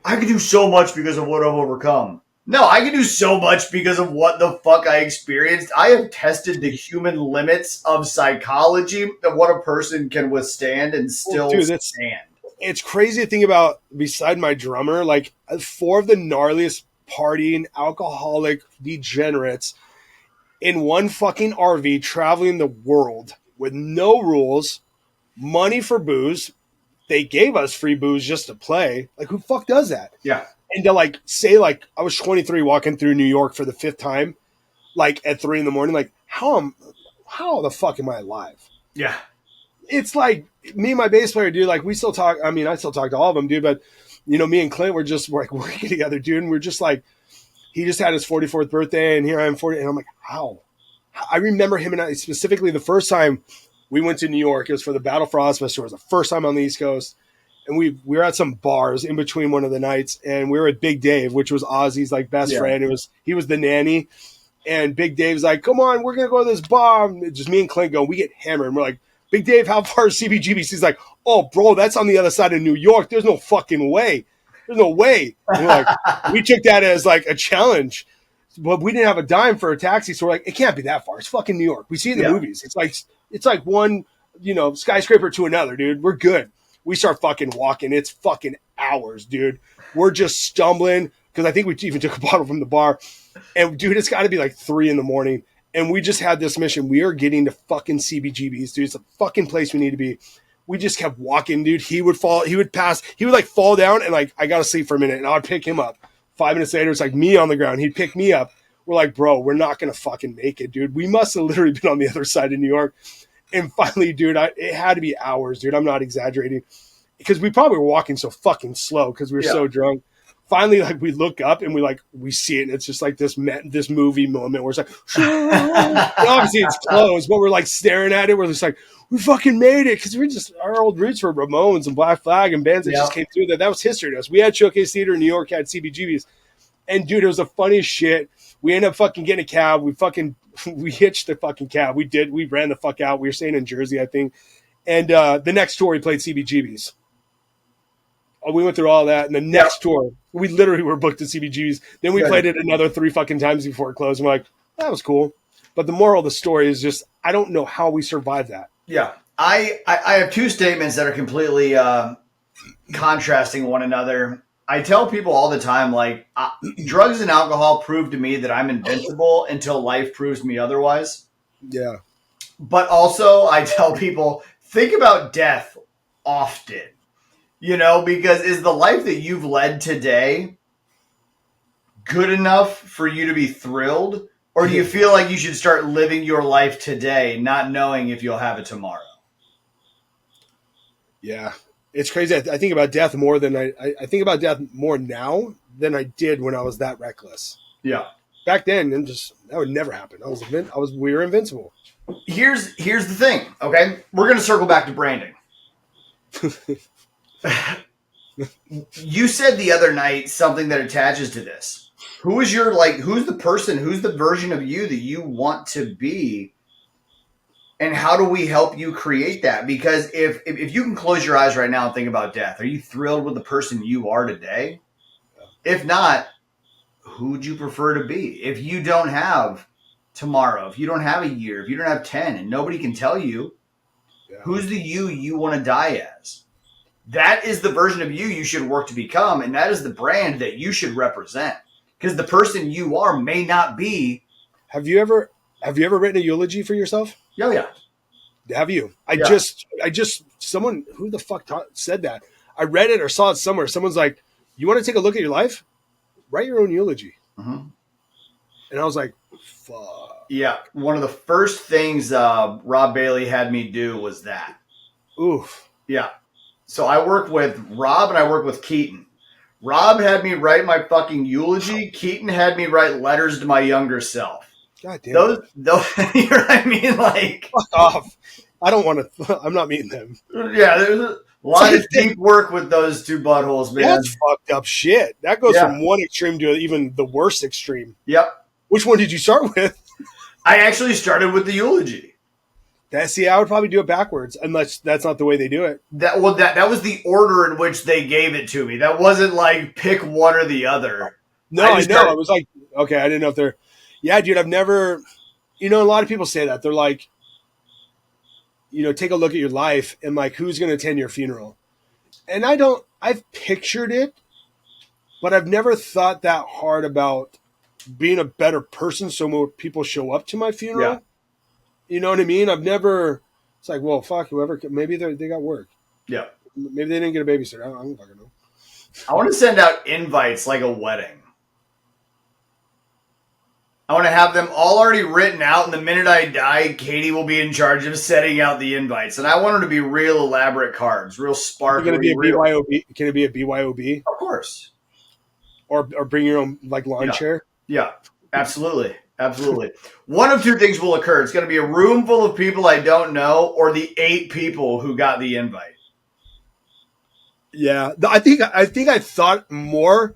I can do so much because of what I've overcome. No, I can do so much because of what the fuck I experienced. I have tested the human limits of psychology of what a person can withstand and still stand. It's crazy to think about beside my drummer, like 4 of the gnarliest partying, alcoholic degenerates in one fucking RV traveling the world with no rules, money for booze. They gave us free booze just to play. Like who the fuck does that? Yeah. And to like say like I was 23 walking through New York for the 5th time, like at 3 a.m, like how the fuck am I alive? Yeah. It's like me and my bass player, dude, like we still talk. I mean, I still talk to all of them, dude, but you know, me and Clint were just like working together, dude. And we're just like, he just had his 44th birthday and here I am 40. And I'm like, how? I remember him and I specifically the first time we went to New York, it was for the Battle for Oz Festival. It was the first time on the East Coast. And we were at some bars in between one of the nights and we were at Big Dave, which was Ozzy's like best friend. He was the nanny. And Big Dave's like, come on, we're going to go to this bar. And just me and Clint go, we get hammered. And we're like, Big Dave, how far is CBGB's? He's like, oh, bro, that's on the other side of New York. There's no fucking way. There's no way. And we're like, we took that as like a challenge. But we didn't have a dime for a taxi. So we're like, it can't be that far. It's fucking New York. We see it in the movies. It's like one, skyscraper to another, dude. We're good. We start fucking walking. It's fucking hours, dude. We're just stumbling because I think we even took a bottle from the bar. And, dude, it's got to be like 3 a.m. And we just had this mission. We are getting to fucking CBGB's, dude. It's a fucking place we need to be. We just kept walking, dude. He would fall down and like, I got to sleep for a minute and I would pick him up. 5 minutes later, it's like me on the ground. He'd pick me up. We're like, bro, we're not going to fucking make it, dude. We must have literally been on the other side of New York. And finally, dude, it had to be hours, dude. I'm not exaggerating. Because we probably were walking so fucking slow because we were so drunk. Finally, like we look up and we see it, and it's just like this movie moment where it's like, and obviously it's closed, but we're like staring at it. We're just like, we fucking made it because our old roots were Ramones and Black Flag and bands that just came through. That was history to us. We had Showcase Theater in New York, had CBGBs, and dude, it was the funniest shit. We ended up fucking getting a cab. We hitched the fucking cab. We ran the fuck out. We were staying in Jersey, I think, and the next tour we played CBGBs. We went through all that, and the next tour, we literally were booked at CBGB's. Then we played it another 3 fucking times before it closed. And we're like, that was cool. But the moral of the story is just, I don't know how we survived that. Yeah. I have 2 statements that are completely contrasting one another. I tell people all the time, like, drugs and alcohol prove to me that I'm invincible until life proves me otherwise. Yeah. But also, I tell people, think about death often. Because is the life that you've led today good enough for you to be thrilled? Or do you feel like you should start living your life today, not knowing if you'll have it tomorrow? Yeah. It's crazy. I think about death more than I think about death more now than I did when I was that reckless. Yeah. Back then, that would never happen. We were invincible. Here's the thing, okay? We're going to circle back to branding. You said the other night something that attaches to this. Who's the person, who's the version of you that you want to be? And how do we help you create that? Because if you can close your eyes right now and think about death, are you thrilled with the person you are today? If not, who would you prefer to be? If you don't have tomorrow, if you don't have a year, if you don't have 10 and nobody can tell you, who's the you want to die as? That is the version of you should work to become, and that is the brand that you should represent. Because the person you are may not be. Have you ever written a eulogy for yourself? Oh yeah. Have you? I just someone who the fuck said that? I read it or saw it somewhere. Someone's like, "You want to take a look at your life? Write your own eulogy." Mm-hmm. And I was like, "Fuck." Yeah, one of the first things Rob Bailey had me do was that. Oof. Yeah. So I work with Rob and I work with Keaton. Rob had me write my fucking eulogy. Keaton had me write letters to my younger self. God damn. Those, you know what I mean? Like, fuck off. I don't want to. I'm not meeting them. Yeah, there's a lot of deep work with those two buttholes, man. That's fucked up shit. That goes from one extreme to even the worst extreme. Yep. Which one did you start with? I actually started with the eulogy. I would probably do it backwards, unless that's not the way they do it. That was the order in which they gave it to me. That wasn't like pick one or the other. No, I know. I was like, okay, I didn't know if they're. Yeah, dude, I've never. A lot of people say that. They're like, take a look at your life and like, who's going to attend your funeral? And I've pictured it, but I've never thought that hard about being a better person so more people show up to my funeral. Yeah. You know what I mean? I've never. It's like, well, fuck whoever. Maybe they got work. Yeah. Maybe they didn't get a babysitter. I don't fucking know. I want to send out invites like a wedding. I want to have them all already written out, and the minute I die, Katie will be in charge of setting out the invites. And I want them to be real elaborate cards, real sparkly. Can it be a BYOB? Can it be a BYOB? Of course. Or bring your own like lawn chair? Yeah, absolutely. Absolutely. One of two things will occur. It's going to be a room full of people I don't know, or the 8 people who got the invite. Yeah, I think I thought more.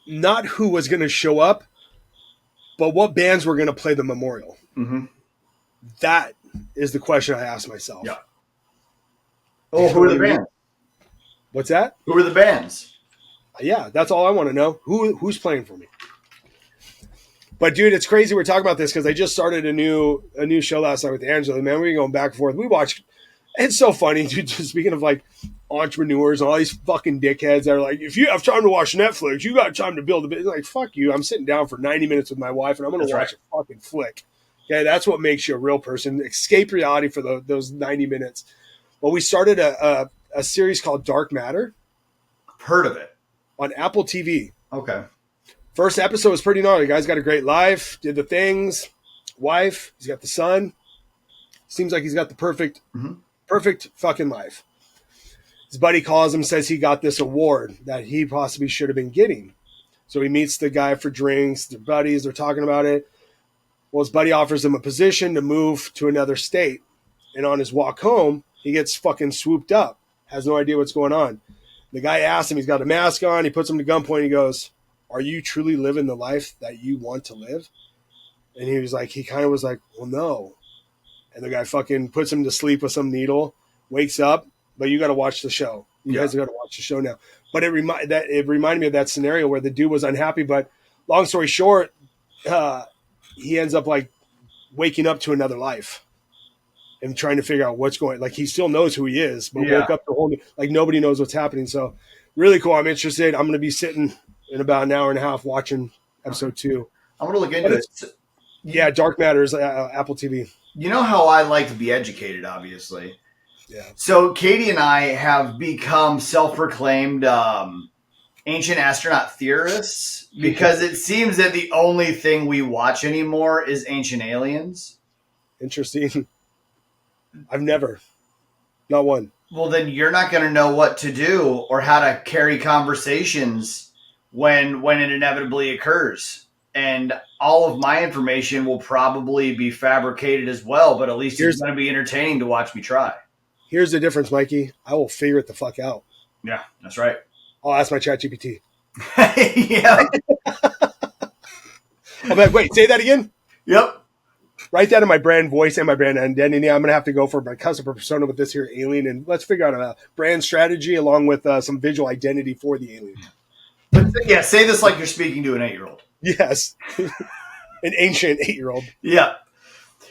Not who was going to show up, but what bands were going to play the memorial. Mm-hmm. That is the question I asked myself. Yeah. Oh, who are the bands? What's that? Who are the bands? Yeah, that's all I want to know. Who's playing for me? But dude, it's crazy we're talking about this because I just started a new show last night with Angela. Man, we were going back and forth. We watched. It's so funny, dude. Speaking of like entrepreneurs and all these fucking dickheads that are like, if you have time to watch Netflix, you got time to build a business. Like, fuck you. I'm sitting down for 90 minutes with my wife and I'm going to watch a fucking flick. Okay, that's what makes you a real person. Escape reality for those 90 minutes. Well, we started a series called Dark Matter. Heard of it. On Apple TV. Okay. First episode was pretty gnarly. The guy's got a great life, did the things, wife, he's got the son. Seems like he's got the perfect fucking life. His buddy calls him, says he got this award that he possibly should have been getting. So he meets the guy for drinks, they're buddies, they're talking about it. Well, his buddy offers him a position to move to another state. And on his walk home, he gets fucking swooped up, has no idea what's going on. The guy asks him, he's got a mask on, he puts him to gunpoint, he goes, "Are you truly living the life that you want to live?" And he kind of was like, "Well, no." And the guy fucking puts him to sleep with some needle, wakes up, but you got to watch the show. You guys got to watch the show now. But it reminded me of that scenario where the dude was unhappy, but long story short, he ends up like waking up to another life and trying to figure out what's going. Like he still knows who he is, but woke up to whole new, like nobody knows what's happening. So really cool. I'm interested. I'm going to be sitting in about an hour and a half watching episode 2. I'm going to look into it. Yeah, Dark Matters, Apple TV. You know how I like to be educated, obviously. Yeah. So Katie and I have become self-proclaimed ancient astronaut theorists because it seems that the only thing we watch anymore is Ancient Aliens. Interesting. I've never. Not one. Well, then you're not going to know what to do or how to carry conversations when it inevitably occurs. And all of my information will probably be fabricated as well, but at least it's going to be entertaining to watch me try. Here's the difference, Mikey. I will figure it the fuck out. Yeah, that's right. I'll ask my ChatGPT. Yeah. I'll be like, wait, say that again? Yep. Write that in my brand voice and my brand identity. I'm going to have to go for my customer persona with this here alien, and let's figure out a brand strategy along with some visual identity for the alien. But yeah, say this like you're speaking to an 8-year-old. Yes. An ancient 8-year-old. Yeah.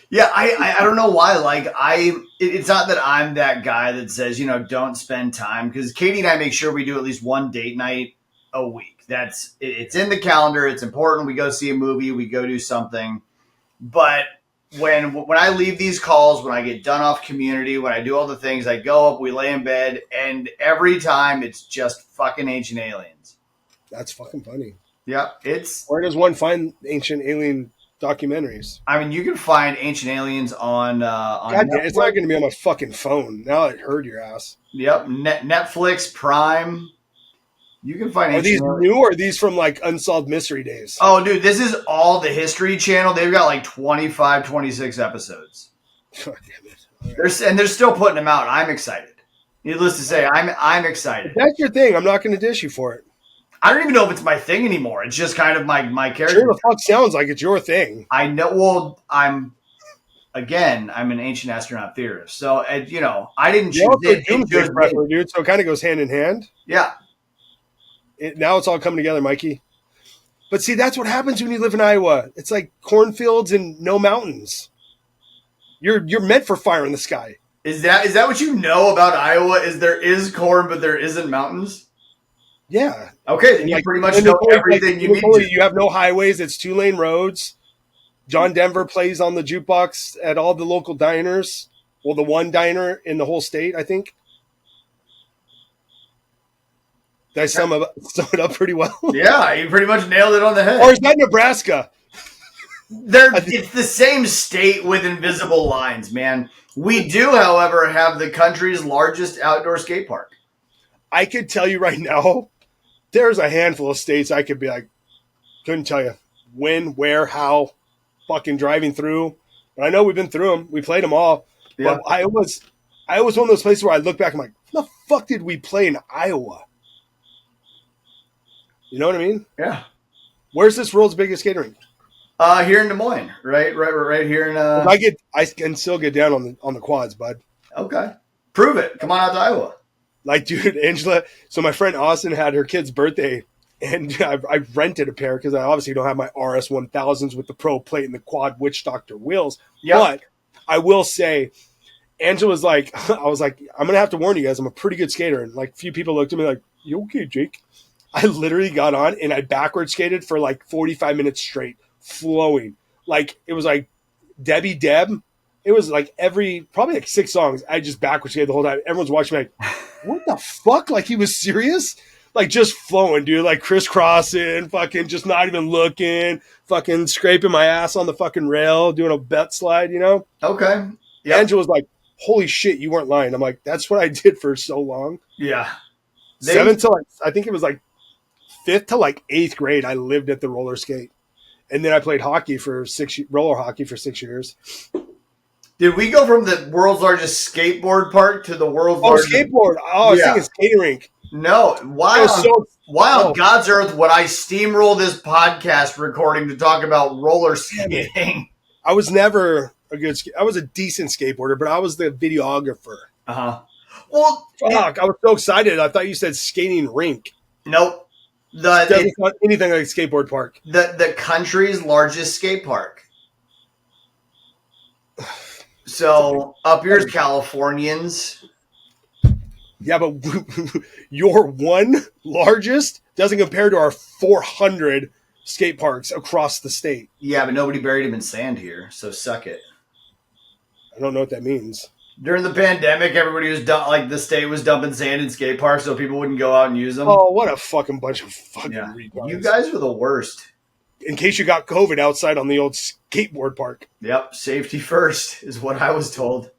Yeah, I don't know why. Like, it's not that I'm that guy that says, don't spend time. Because Katie and I make sure we do at least one date night a week. It's in the calendar. It's important. We go see a movie. We go do something. But when I leave these calls, when I get done off community, when I do all the things, I go up, we lay in bed, and every time it's just fucking ancient aliens. That's fucking funny. Yeah, Where does one find ancient alien documentaries? I mean, you can find ancient aliens on God, it's not going to be on my fucking phone. Now I heard your ass. Yep, Netflix, Prime. You can find. Are these new or are these from like Unsolved Mystery Days? Oh, dude, this is all the History Channel. They've got like 25, 26 episodes. God damn it! Right. They're still putting them out. I'm excited. Needless to say, I'm excited. If that's your thing. I'm not going to dish you for it. I don't even know if it's my thing anymore. It's just kind of my character. Sure, the fuck sounds like it's your thing. I know. Well, I'm an ancient astronaut theorist, so I didn't choose it. Doomsday Prepper, dude. So it kind of goes hand in hand. Yeah. Now it's all coming together, Mikey. But see, that's what happens when you live in Iowa. It's like cornfields and no mountains. You're meant for fire in the sky. Is that what you know about Iowa? Is there is corn, but there isn't mountains? Yeah. Okay, then you pretty much know everything you need to. You have no highways. It's 2-lane roads. John Denver plays on the jukebox at all the local diners. Well, the one diner in the whole state, I think. Did I sum it up pretty well? Yeah, you pretty much nailed it on the head. Or is that Nebraska? It's the same state with invisible lines, man. We do, however, have the country's largest outdoor skate park. I could tell you right now, there's a handful of states I could be like, couldn't tell you when, where, how, fucking driving through. But I know we've been through them. We played them all. Yeah. But I was one of those places where I look back and I'm like, what the fuck did we play in Iowa? You know what I mean? Yeah. Where's this world's biggest skating rink? Here in Des Moines, right here in. I can still get down on the quads, bud. Okay, prove it. Come on out to Iowa. Like, dude, Angela. So my friend Austin had her kid's birthday, and I rented a pair because I obviously don't have my RS 1000s with the pro plate and the quad witch doctor wheels. Yep. But I will say, Angela's like, I was like, I'm gonna have to warn you guys, I'm a pretty good skater, and like a few people looked at me like, you okay, Jake? I literally got on and I backward skated for like 45 minutes straight, flowing. Like, it was like Debbie Deb. It was like probably like 6 songs. I just backward skated the whole time. Everyone's watching me like, what the fuck? Like, he was serious? Like, just flowing, dude. Like, crisscrossing, fucking just not even looking, fucking scraping my ass on the fucking rail, doing a bet slide, you know? Okay. Yep. Angela was like, holy shit, you weren't lying. I'm like, that's what I did for so long. Yeah. 7 to like, I think it was like 5th to like 8th grade, I lived at the roller skate. And then I played roller hockey for 6 years. Did we go from the world's largest skateboard park to the world's largest skateboard? Oh, I was thinking skating rink. No. Why on God's earth would I steamroll this podcast recording to talk about roller skating? I was never I was a decent skateboarder, but I was the videographer. Uh-huh. Well, fuck, I was so excited. I thought you said skating rink. Nope. Doesn't sound anything like a skateboard park. The country's largest skate park. So up here's Californians. Yeah, but your one largest doesn't compare to our 400 skate parks across the state. Yeah, but nobody buried him in sand here, so suck it. I don't know what that means. During the pandemic, everybody was the state was dumping sand in skate parks so people wouldn't go out and use them. Oh, what a fucking bunch of fucking retards. You guys are the worst. In case you got COVID outside on the old skateboard park. Yep, safety first is what I was told.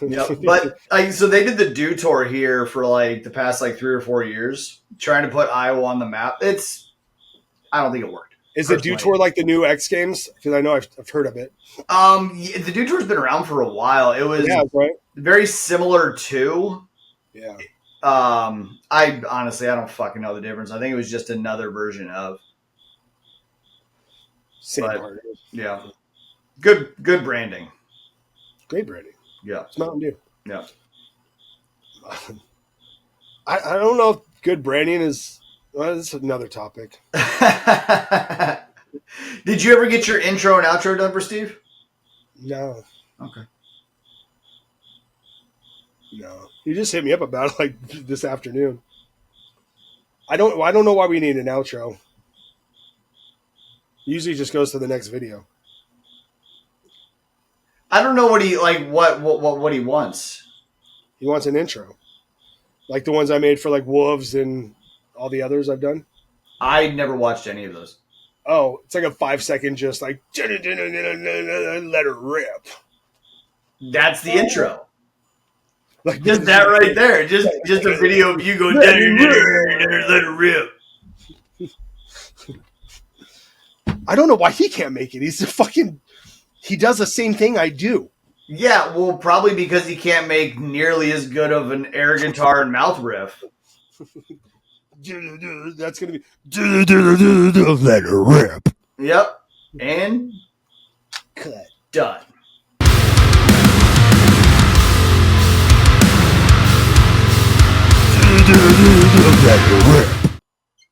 Yep. But so they did the Do Tour here for like the past like 3 or 4 years, trying to put Iowa on the map. I don't think it worked. Is the Do Tour like the new X Games? Because I know I've heard of it. The Do Tour's been around for a while. It was right. very similar to. Yeah. I honestly I don't fucking know the difference. I think it was just another version of. Same But, part. yeah. Good branding. Great branding. Yeah. It's Mountain Dew. Yeah. I don't know if good branding is. Well, that's another topic. Did you ever get your intro and outro done for Steve? No. Okay. No. You just hit me up about it like this afternoon. I don't know why we need an outro. Usually just goes to the next video. I don't know what he like. What he wants. He wants an intro, like the ones I made for like Wolves and all the others I've done. I never watched any of those. Oh, it's like a 5-second, just like let it rip. That's the intro. Like Just that right there. Just a video of you going let it rip. I don't know why he can't make it. He's a fucking. He does the same thing I do. Yeah, well, probably because he can't make nearly as good of an air guitar and mouth riff. That's gonna be let it rip. Yep, and Cut. Done. Let it rip.